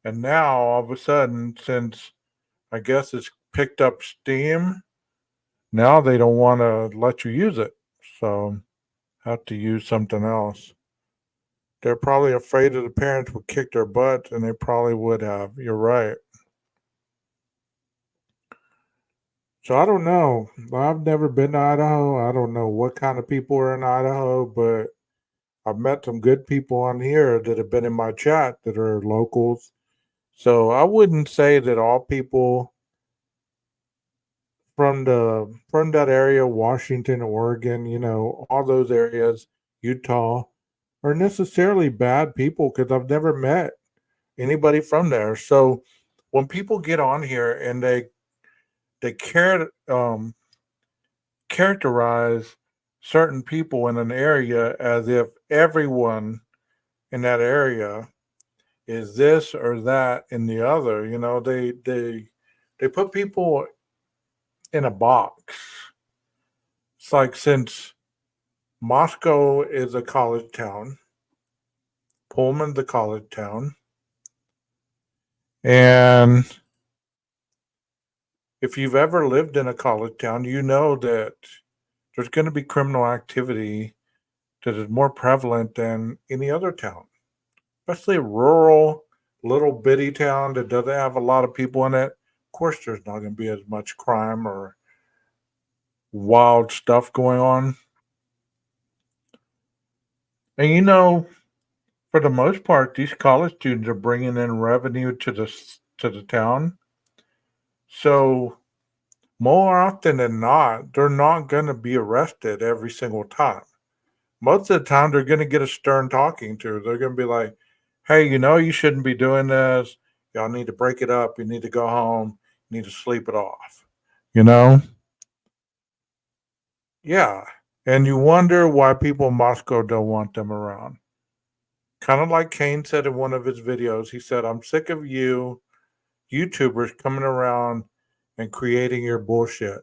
And now all of a sudden, since I guess it's picked up steam, now they don't want to let you use it. So have to use something else. They're probably afraid that the parents would kick their butts, and they probably would have. You're right. So I don't know. I've never been to Idaho. I don't know what kind of people are in Idaho, but I've met some good people on here that have been in my chat that are locals. So I wouldn't say that all people from that area, Washington, Oregon, you know, all those areas, Utah, are necessarily bad people because I've never met anybody from there. So when people get on here and they characterize certain people in an area as if everyone in that area is this or that and the other, you know, they put people in a box. It's like since Moscow is a college town, Pullman's a college town, and if you've ever lived in a college town, you know that there's going to be criminal activity that is more prevalent than any other town, especially a rural, little bitty town that doesn't have a lot of people in it. Of course, there's not going to be as much crime or wild stuff going on. And you know, for the most part, these college students are bringing in revenue to the town. So more often than not, they're not going to be arrested every single time. Most of the time, they're going to get a stern talking to. They're going to be like, "Hey, you know, you shouldn't be doing this. Y'all need to break it up. You need to go home. You need to sleep it off." You know? Yeah. And you wonder why people in Moscow don't want them around. Kind of like Kane said in one of his videos. He said, I'm sick of you YouTubers coming around and creating your bullshit.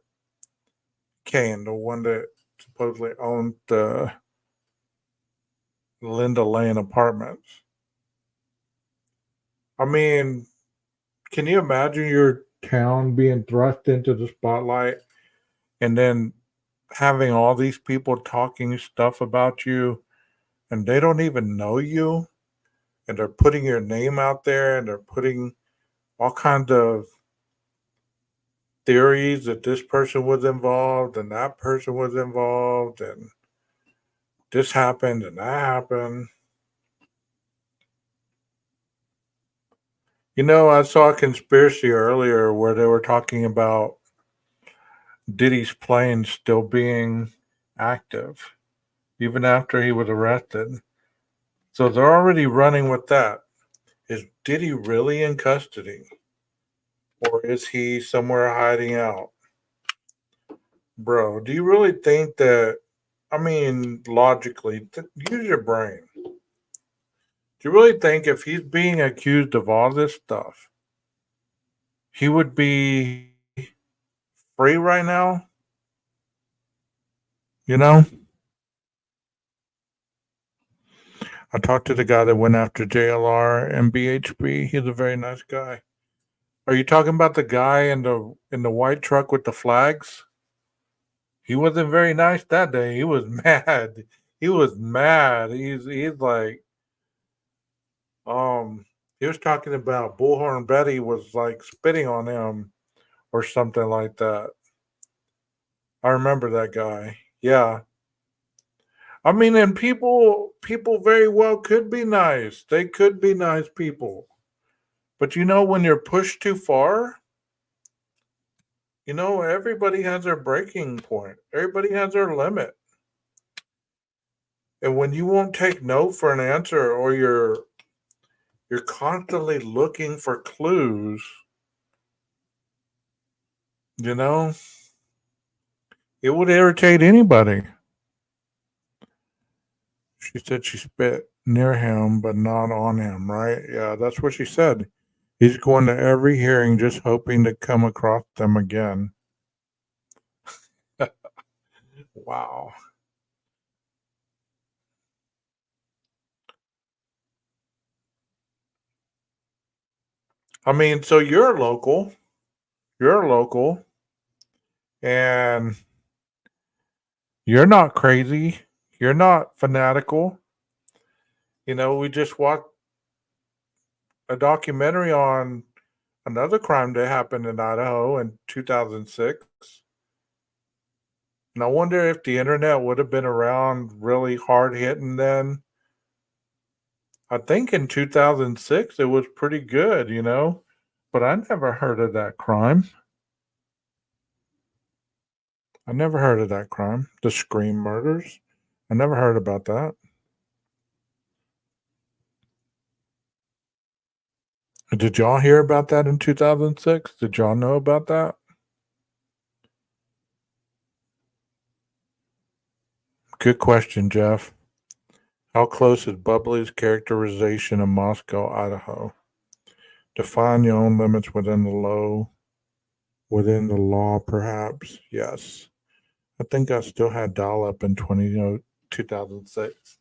Kane, the one that supposedly owned the Linda Lane apartments. I mean, can you imagine your town being thrust into the spotlight and then having all these people talking stuff about you and they don't even know you and they're putting your name out there and they're putting all kinds of theories that this person was involved and that person was involved and this happened and that happened. You know, I saw a conspiracy earlier where they were talking about Diddy's plane still being active even after he was arrested. So they're already running with that. Is Diddy really in custody? Or is he somewhere hiding out? Bro, do you really think that? I mean, logically, use your brain. Do you really think if he's being accused of all this stuff, he would be free right now? You know? I talked to the guy that went after JLR and BHB. He's a very nice guy. Are you talking about the guy in the white truck with the flags? He wasn't very nice that day. He was mad. He was mad. He's like he was talking about Bullhorn Betty was like spitting on him or something like that. I remember that guy. Yeah. I mean, and people very well could be nice. They could be nice people. But you know, when you're pushed too far, you know, everybody has their breaking point. Everybody has their limit. And when you won't take no for an answer or you're constantly looking for clues, you know, it would irritate anybody. She said she spit near him, but not on him, right? Yeah, that's what she said. He's going to every hearing just hoping to come across them again. Wow. I mean, so you're local, and you're not crazy. You're not fanatical. You know, we just watched a documentary on another crime that happened in Idaho in 2006. And I wonder if the internet would have been around really hard hitting then. I think in 2006 it was pretty good, you know, but I never heard of that crime. I never heard of that crime. The Scream murders. I never heard about that. Did y'all hear about that in 2006? Did y'all know about that? Good question, Jeff. How close is Bubbly's characterization of Moscow, Idaho? Define your own limits within the law, perhaps. Yes. I think I still had dial up in 2006.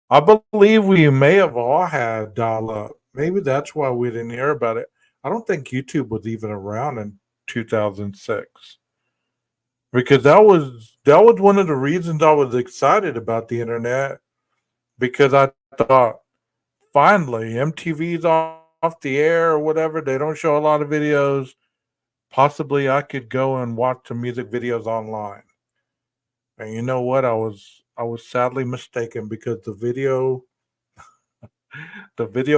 I believe we may have all had dial up. Maybe that's why we didn't hear about it. I don't think YouTube was even around in 2006 because that was one of the reasons I was excited about the internet because I thought finally MTV's off the air or whatever. They don't show a lot of videos. Possibly I could go and watch some music videos online. And you know what? I was sadly mistaken because the video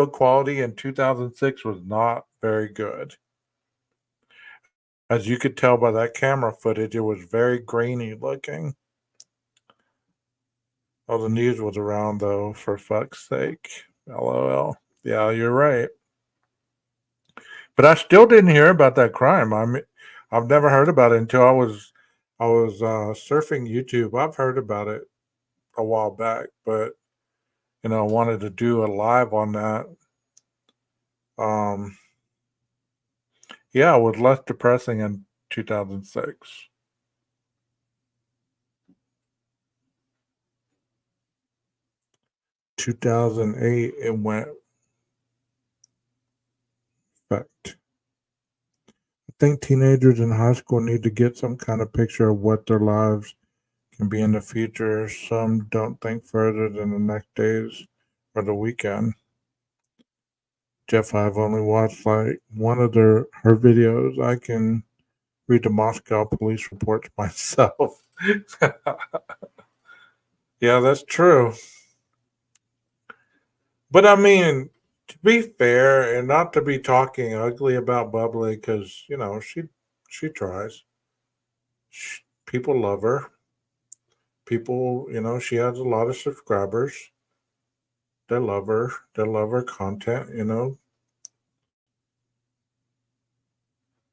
quality in 2006 was not very good. As you could tell by that camera footage, it was very grainy looking. Oh, the news was around though, for fuck's sake. LOL. Yeah, you're right. But I still didn't hear about that crime. I've never heard about it until I was surfing YouTube. I've heard about it a while back, but I wanted to do a live on that. Um, yeah, it was less depressing in 2006. 2008, it went fact. I think teenagers in high school need to get some kind of picture of what their lives can be in the future. Some don't think further than the next days or the weekend. Jeff, I've only watched like one of her videos. I can read the Moscow police reports myself. Yeah, that's true. But I mean, to be fair, and not to be talking ugly about Bubbly, because she tries. People love her. People, she has a lot of subscribers. They love her. They love her content.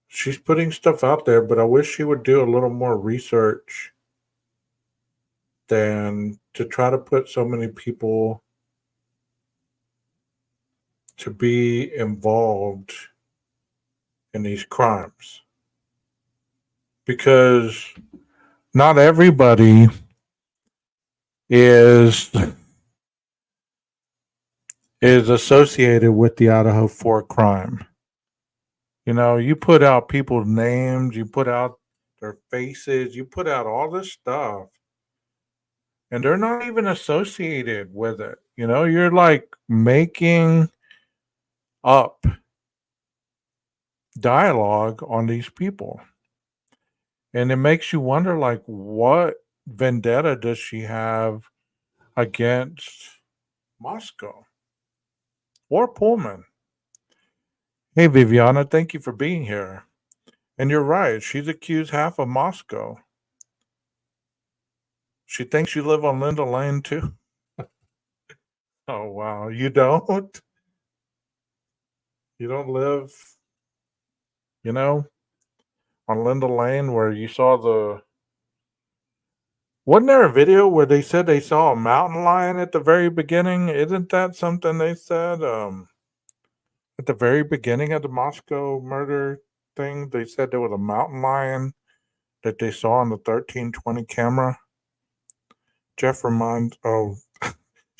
She's putting stuff out there, but I wish she would do a little more research than to try to put so many people to be involved in these crimes. Because not everybody is associated with the Idaho 4 crime. You put out people's names, you put out their faces, you put out all this stuff, and they're not even associated with it. You're like making up dialogue on these people. And it makes you wonder, like, what vendetta does she have against Moscow or Pullman? Hey, Viviana, thank you for being here. And you're right. She's accused half of Moscow. She thinks you live on Linda Lane, too. Oh, wow. You don't? You don't live, you know, on Linda Lane where you saw the. Wasn't there a video where they said they saw a mountain lion at the very beginning? Isn't that something they said? At the very beginning of the Moscow murder thing, they said there was a mountain lion that they saw on the 1320 camera.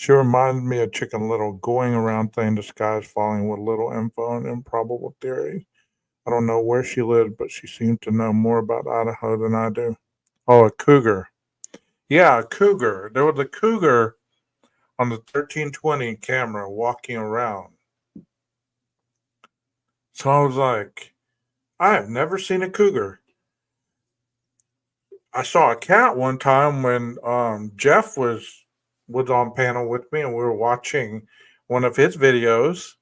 She reminds me of Chicken Little going around saying the sky is falling with little info and improbable theories. I don't know where she lives, but she seems to know more about Idaho than I do. Oh, a cougar. Yeah, a cougar. There was a cougar on the 1320 camera walking around. So I was like, I have never seen a cougar. I saw a cat one time when Jeff was on panel with me and we were watching one of his videos.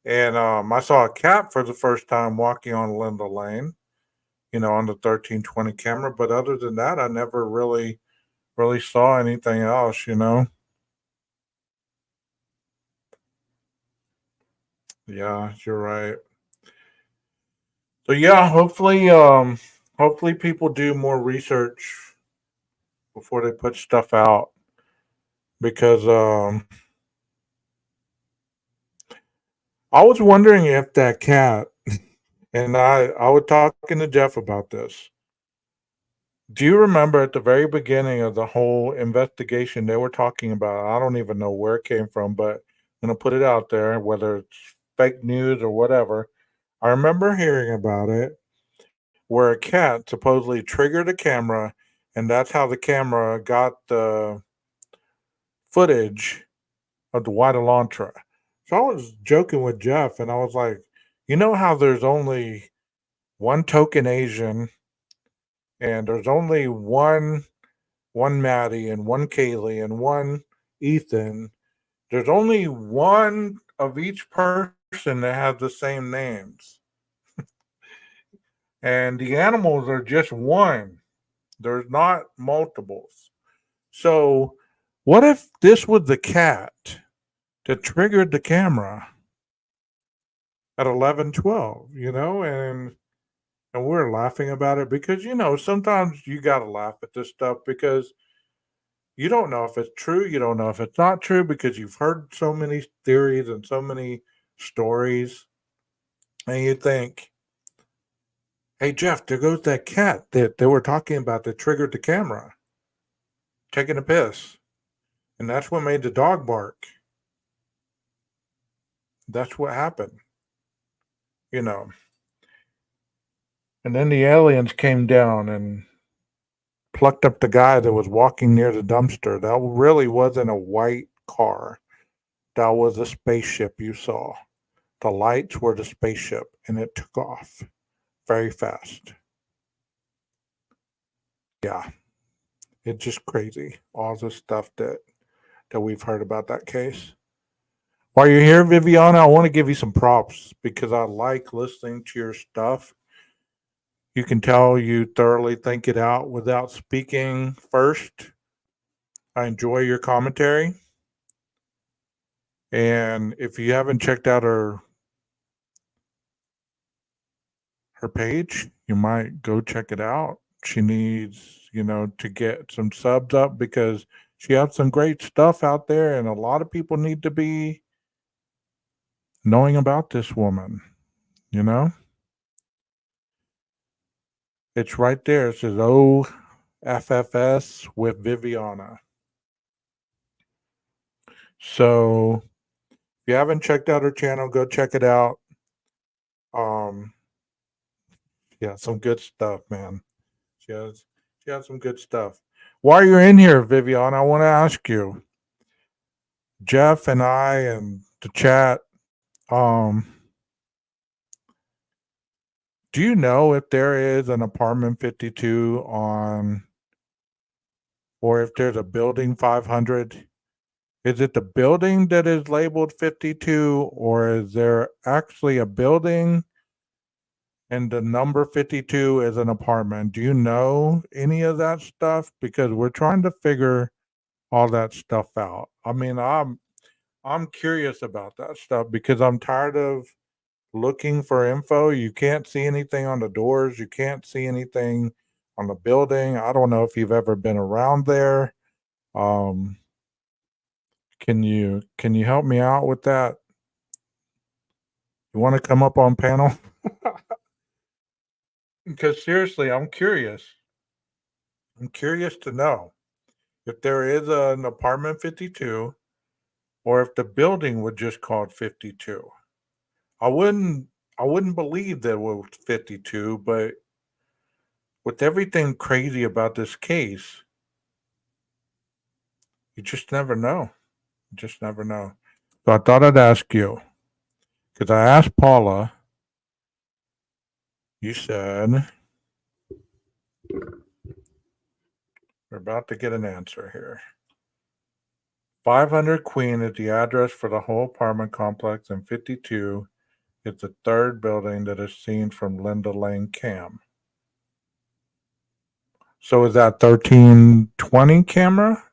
And I saw a cat for the first time walking on Linda Lane, on the 1320 camera. But other than that, I never really saw anything else. Yeah, you're right. So yeah, hopefully people do more research before they put stuff out because I was wondering if that cat and I was talking to Jeff about this. Do you remember at the very beginning of the whole investigation they were talking about? I don't even know where it came from, but I'm gonna put it out there, whether it's fake news or whatever. I remember hearing about it where a cat supposedly triggered a camera, and that's how the camera got the footage of the white Elantra. So I was joking with Jeff, and I was like, how there's only one token Asian, and there's only one Maddie and one Kaylee and one Ethan. There's only one of each person that has the same names. And the animals are just one. There's not multiples. So what if this was the cat that triggered the camera at 11:12, and And we're laughing about it because, sometimes you got to laugh at this stuff because you don't know if it's true. You don't know if it's not true because you've heard so many theories and so many stories. And you think, hey, Jeff, there goes that cat that they were talking about that triggered the camera, taking a piss. And that's what made the dog bark. That's what happened, you know. And then the aliens came down and plucked up the guy that was walking near the dumpster. That really wasn't a white car. That was a spaceship you saw. The lights were the spaceship, and it took off very fast. Yeah, it's just crazy. All the stuff that we've heard about that case. While you're here, Viviana, I want to give you some props because I like listening to your stuff. You can tell you thoroughly think it out without speaking first. I enjoy your commentary. And if you haven't checked out her page, you might go check it out. She needs, to get some subs up because she has some great stuff out there and a lot of people need to be knowing about this woman, you know? It's right there. It says OFFS with Viviana. So if you haven't checked out her channel, go check it out. Um, yeah, some good stuff, man. She has she has some good stuff. While you're in here, Viviana, I want to ask you, Jeff and I and the chat, um, do you know if there is an apartment 52 on, or if there's a building 500? Is it the building that is labeled 52, or is there actually a building and the number 52 is an apartment? Do you know any of that stuff? Because we're trying to figure all that stuff out. I mean, I'm curious about that stuff because I'm tired of looking for info. You can't see anything on the doors. You can't see anything on the building. I don't know if you've ever been around there. Um, can you help me out with that? You want to come up on panel? Because seriously, I'm curious. I'm curious to know if there is an apartment 52 or if the building was just called 52. I wouldn't I wouldn't believe that it was 52, but with everything crazy about this case, you just never know. You just never know. So I thought I'd ask you because I asked Paula. You said we're about to get an answer here. 500 Queen is the address for the whole apartment complex, and 52 is the third building that is seen from Linda Lane cam. So is that 1320 camera?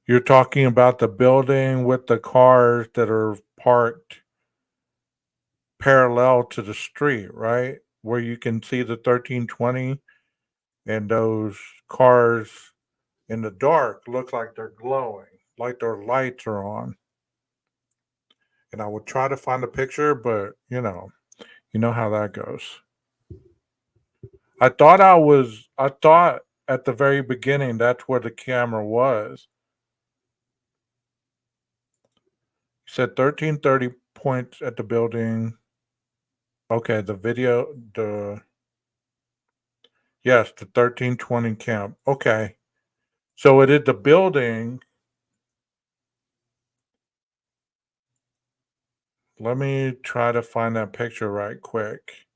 You're talking about the building with the cars that are parked parallel to the street, right? Where you can see the 1320 and those cars in the dark look like they're glowing, like their lights are on. And I would try to find a picture, but you know how that goes. I thought at the very beginning that's where the camera was. You said 1330 points at the building. Okay, yes, the 1320 camp. Okay. So it is the building. Let me try to find that picture right quick.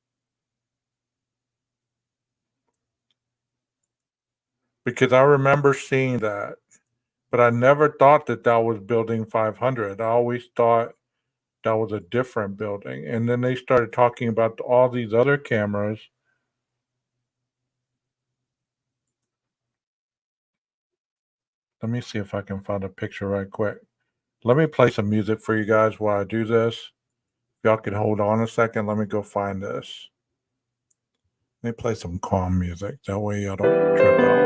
Because I remember seeing that, but I never thought that that was building 500. I always thought that was a different building. And then they started talking about all these other cameras. Let me see if I can find a picture right quick. Let me play some music for you guys while I do this. Y'all can hold on a second. Let me go find this. Let me play some calm music. That way y'all don't trip out.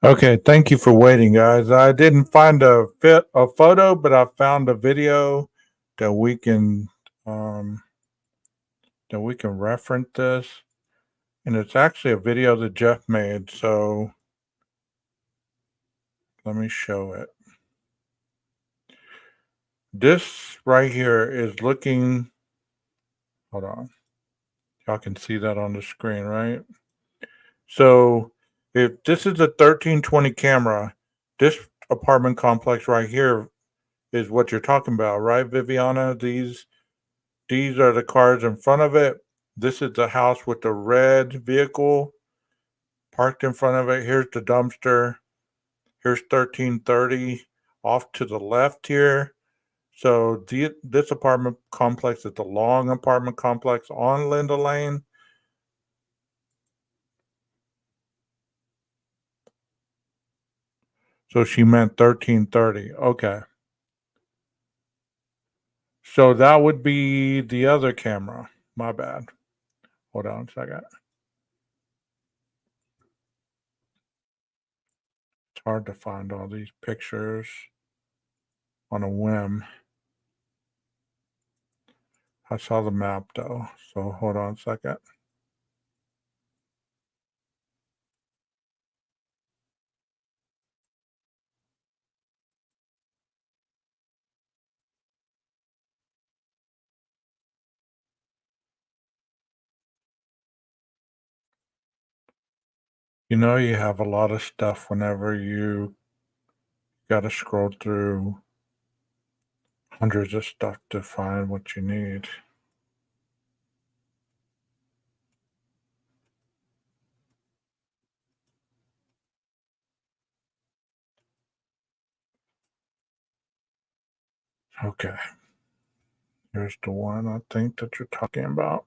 Okay, thank you for waiting, guys. I didn't find a photo, but I found a video that we can reference this, and it's actually a video that Jeff made. So let me show it. This right here is looking. Hold on, y'all can see that on the screen, right? So if this is a 1320 camera, this apartment complex right here is what you're talking about, right, Viviana? These are the cars in front of it. This is the house with the red vehicle parked in front of it. Here's the dumpster. Here's 1330 off to the left here. So this apartment complex is the long apartment complex on Linda Lane. So she meant 1330. Okay. So that would be the other camera. My bad. Hold on a second. It's hard to find all these pictures on a whim. I saw the map though. So hold on a second. You know, you have a lot of stuff whenever you got to scroll through hundreds of stuff to find what you need. Okay. Here's the one I think that you're talking about.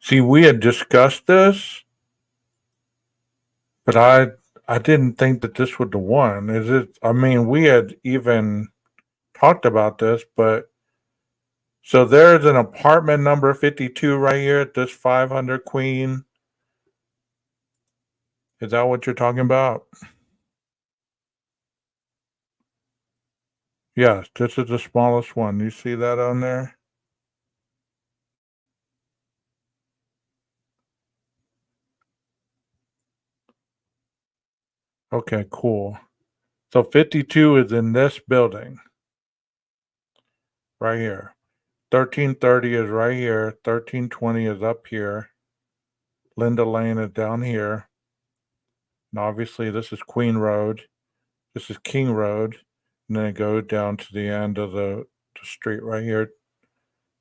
See, we had discussed this, but I didn't think that this was the one. Is it? I mean, we had even talked about this, but so there's an apartment number 52 right here at this 500 Queen. Is that what you're talking about? Yes, this is the smallest one. You see that on there? Okay, cool. So 52 is in this building right here. 1330 is right here. 1320 is up here. Linda Lane is down here. And obviously, this is Queen Road. This is King Road. And then it goes down to the end of the street right here.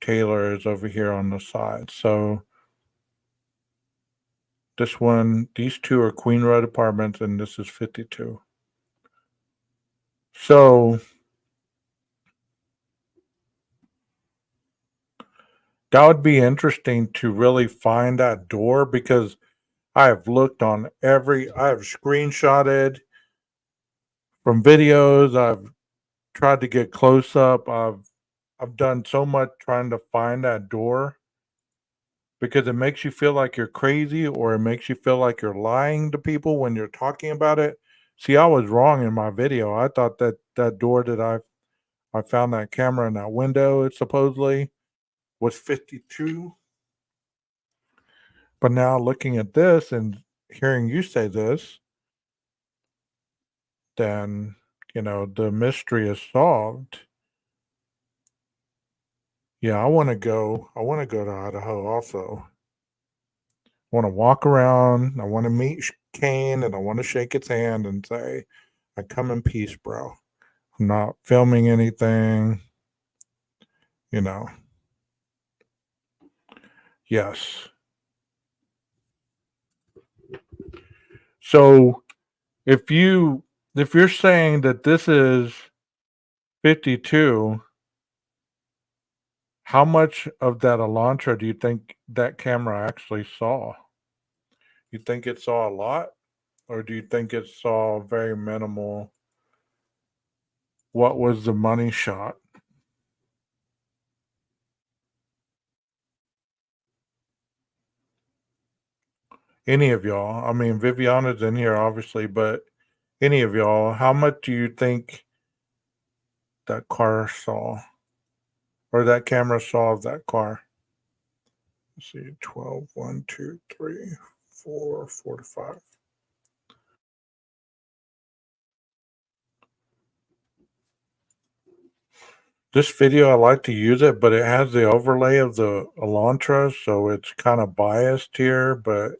Taylor is over here on the side. So this one, these two are Queen Road apartments, and this is 52. So that would be interesting to really find that door because I have looked on I have screenshotted from videos. I've tried to get close up. I've done so much trying to find that door because it makes you feel like you're crazy or it makes you feel like you're lying to people when you're talking about it. See, I was wrong in my video. I thought that that door that I found that camera in that window, it supposedly was 52. But now looking at this and hearing you say this, then, the mystery is solved. Yeah, I want to go to Idaho also. I want to walk around. I want to meet Kane and I want to shake its hand and say, I come in peace, bro. I'm not filming anything, you know. Yes. So if you're saying that this is 52, how much of that Elantra do you think that camera actually saw? You think it saw a lot, or do you think it saw very minimal? What was the money shot? Any of y'all? I mean, Viviana's in here, obviously, but any of y'all, how much do you think that car saw, or that camera saw of that car? Let's see, 12, 1, 2, 3, 4, 4 to 5. This video, I like to use it, but it has the overlay of the Elantra, so it's kind of biased here, but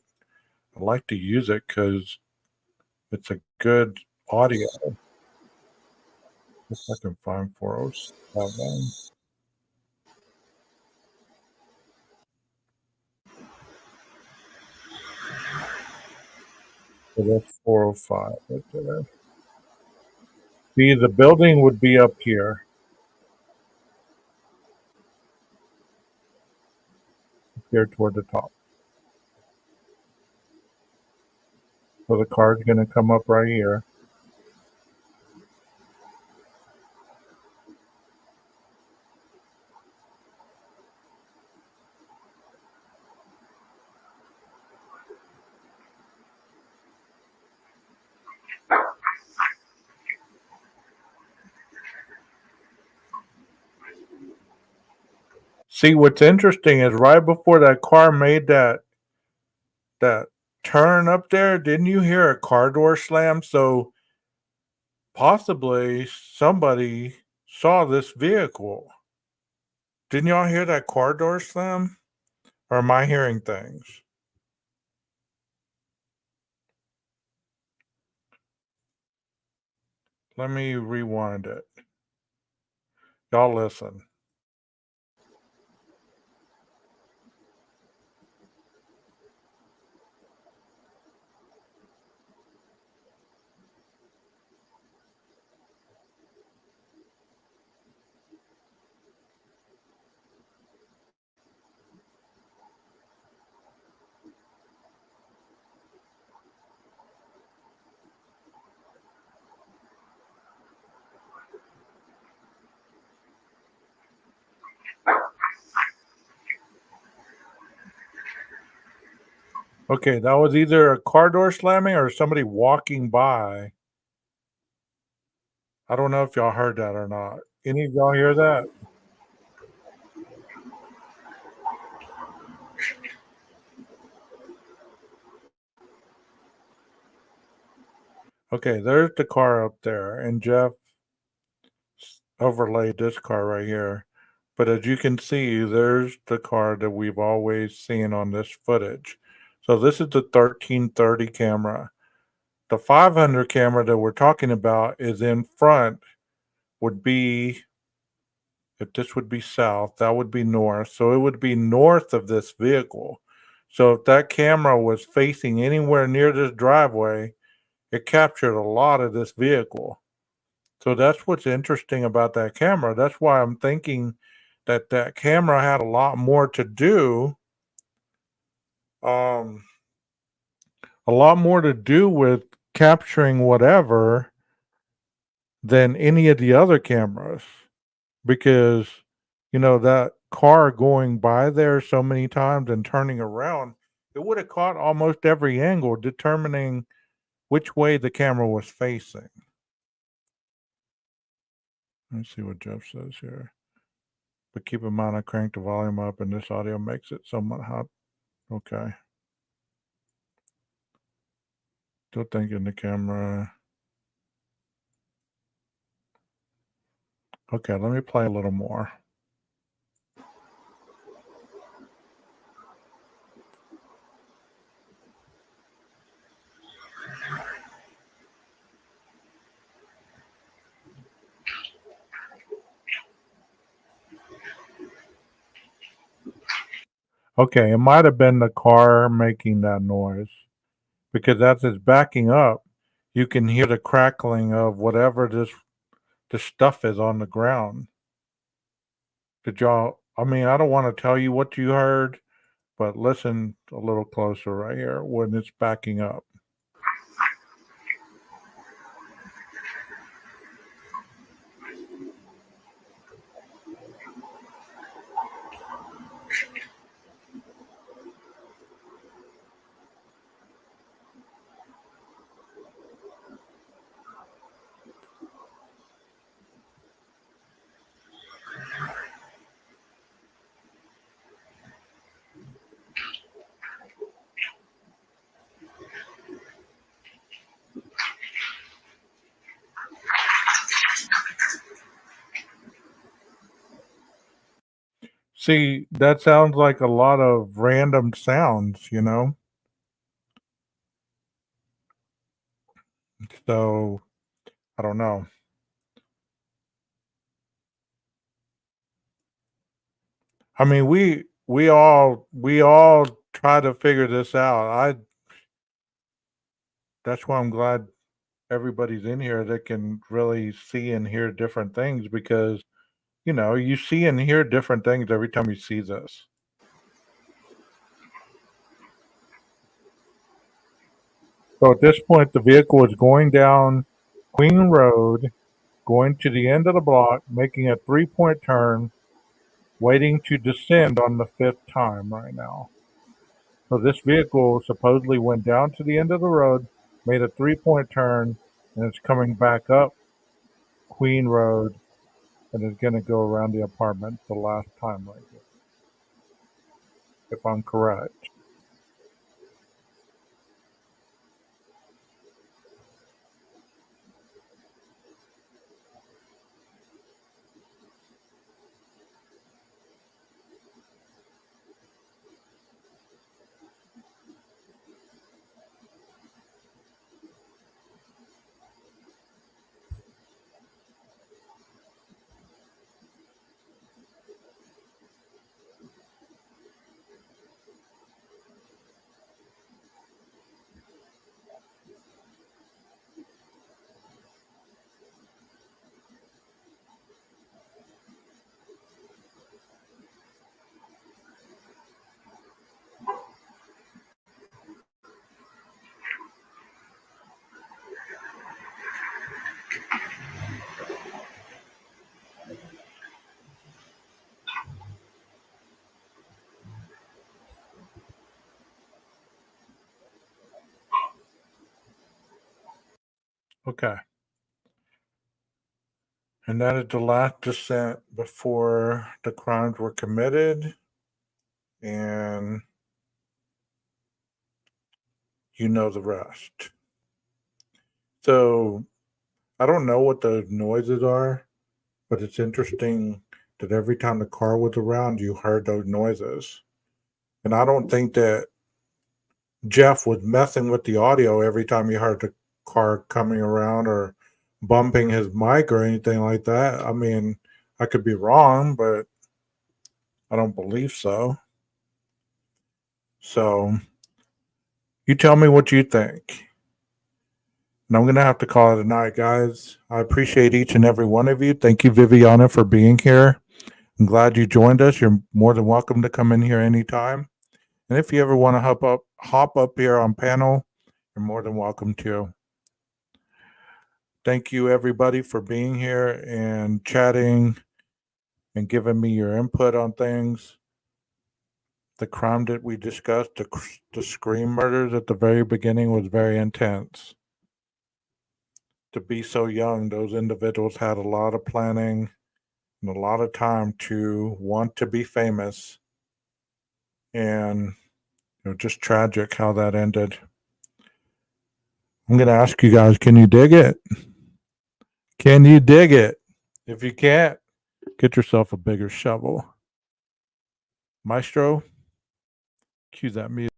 I like to use it because it's a good audio. If I can find 407. So that's 405 right there. See, the building would be up here toward the top. So the car's going to come up right here. See, what's interesting is right before that car made that turn up there, didn't you hear a car door slam? So possibly somebody saw this vehicle. Didn't y'all hear that car door slam? Or am I hearing things? Let me rewind it. Y'all listen. Okay, that was either a car door slamming or somebody walking by. I don't know if y'all heard that or not. Any of y'all hear that? Okay, there's the car up there, and Jeff overlaid this car right here. But as you can see, there's the car that we've always seen on this footage. So this is the 1330 camera. The 500 camera that we're talking about is in front, would be, if this would be south, that would be north. So it would be north of this vehicle. So if that camera was facing anywhere near this driveway, it captured a lot of this vehicle. So that's what's interesting about that camera. That's why I'm thinking that that camera had a lot more to do, um, a lot more to do with capturing whatever than any of the other cameras. Because, that car going by there so many times and turning around, it would have caught almost every angle, determining which way the camera was facing. Let's see what Jeff says here. But keep in mind, I cranked the volume up, and this audio makes it somewhat hot. Okay. Still thinking the camera. Okay, let me play a little more. Okay, it might have been the car making that noise, because as it's backing up, you can hear the crackling of whatever the stuff is on the ground. Did y'all? I mean, I don't want to tell you what you heard, but listen a little closer right here when it's backing up. See, that sounds like a lot of random sounds. So I don't know. I mean, we all try to figure this out. That's why I'm glad everybody's in here that can really see and hear different things, because you see and hear different things every time you see this. So at this point, the vehicle is going down Queen Road, going to the end of the block, making a 3-point turn, waiting to descend on the fifth time right now. So this vehicle supposedly went down to the end of the road, made a 3-point turn, and it's coming back up Queen Road, and is going to go around the apartment the last time right here, if I'm correct. Okay. And that is the last descent before the crimes were committed. And you know the rest. So I don't know what the noises are, but it's interesting that every time the car was around, you heard those noises. And I don't think that Jeff was messing with the audio every time he heard the car coming around or bumping his mic or anything like that. I mean, I could be wrong, but I don't believe so. So you tell me what you think. And I'm going to have to call it a night, guys. I appreciate each and every one of you. Thank you, Viviana, for being here. I'm glad you joined us. You're more than welcome to come in here anytime. And if you ever want to hop up here on panel, you're more than welcome to. Thank you, everybody, for being here and chatting and giving me your input on things. The crime that we discussed, the Scream murders at the very beginning, was very intense. To be so young, those individuals had a lot of planning and a lot of time to want to be famous. And just tragic how that ended. I'm going to ask you guys, can you dig it? Can you dig it? If you can't, get yourself a bigger shovel. Maestro, cue that music.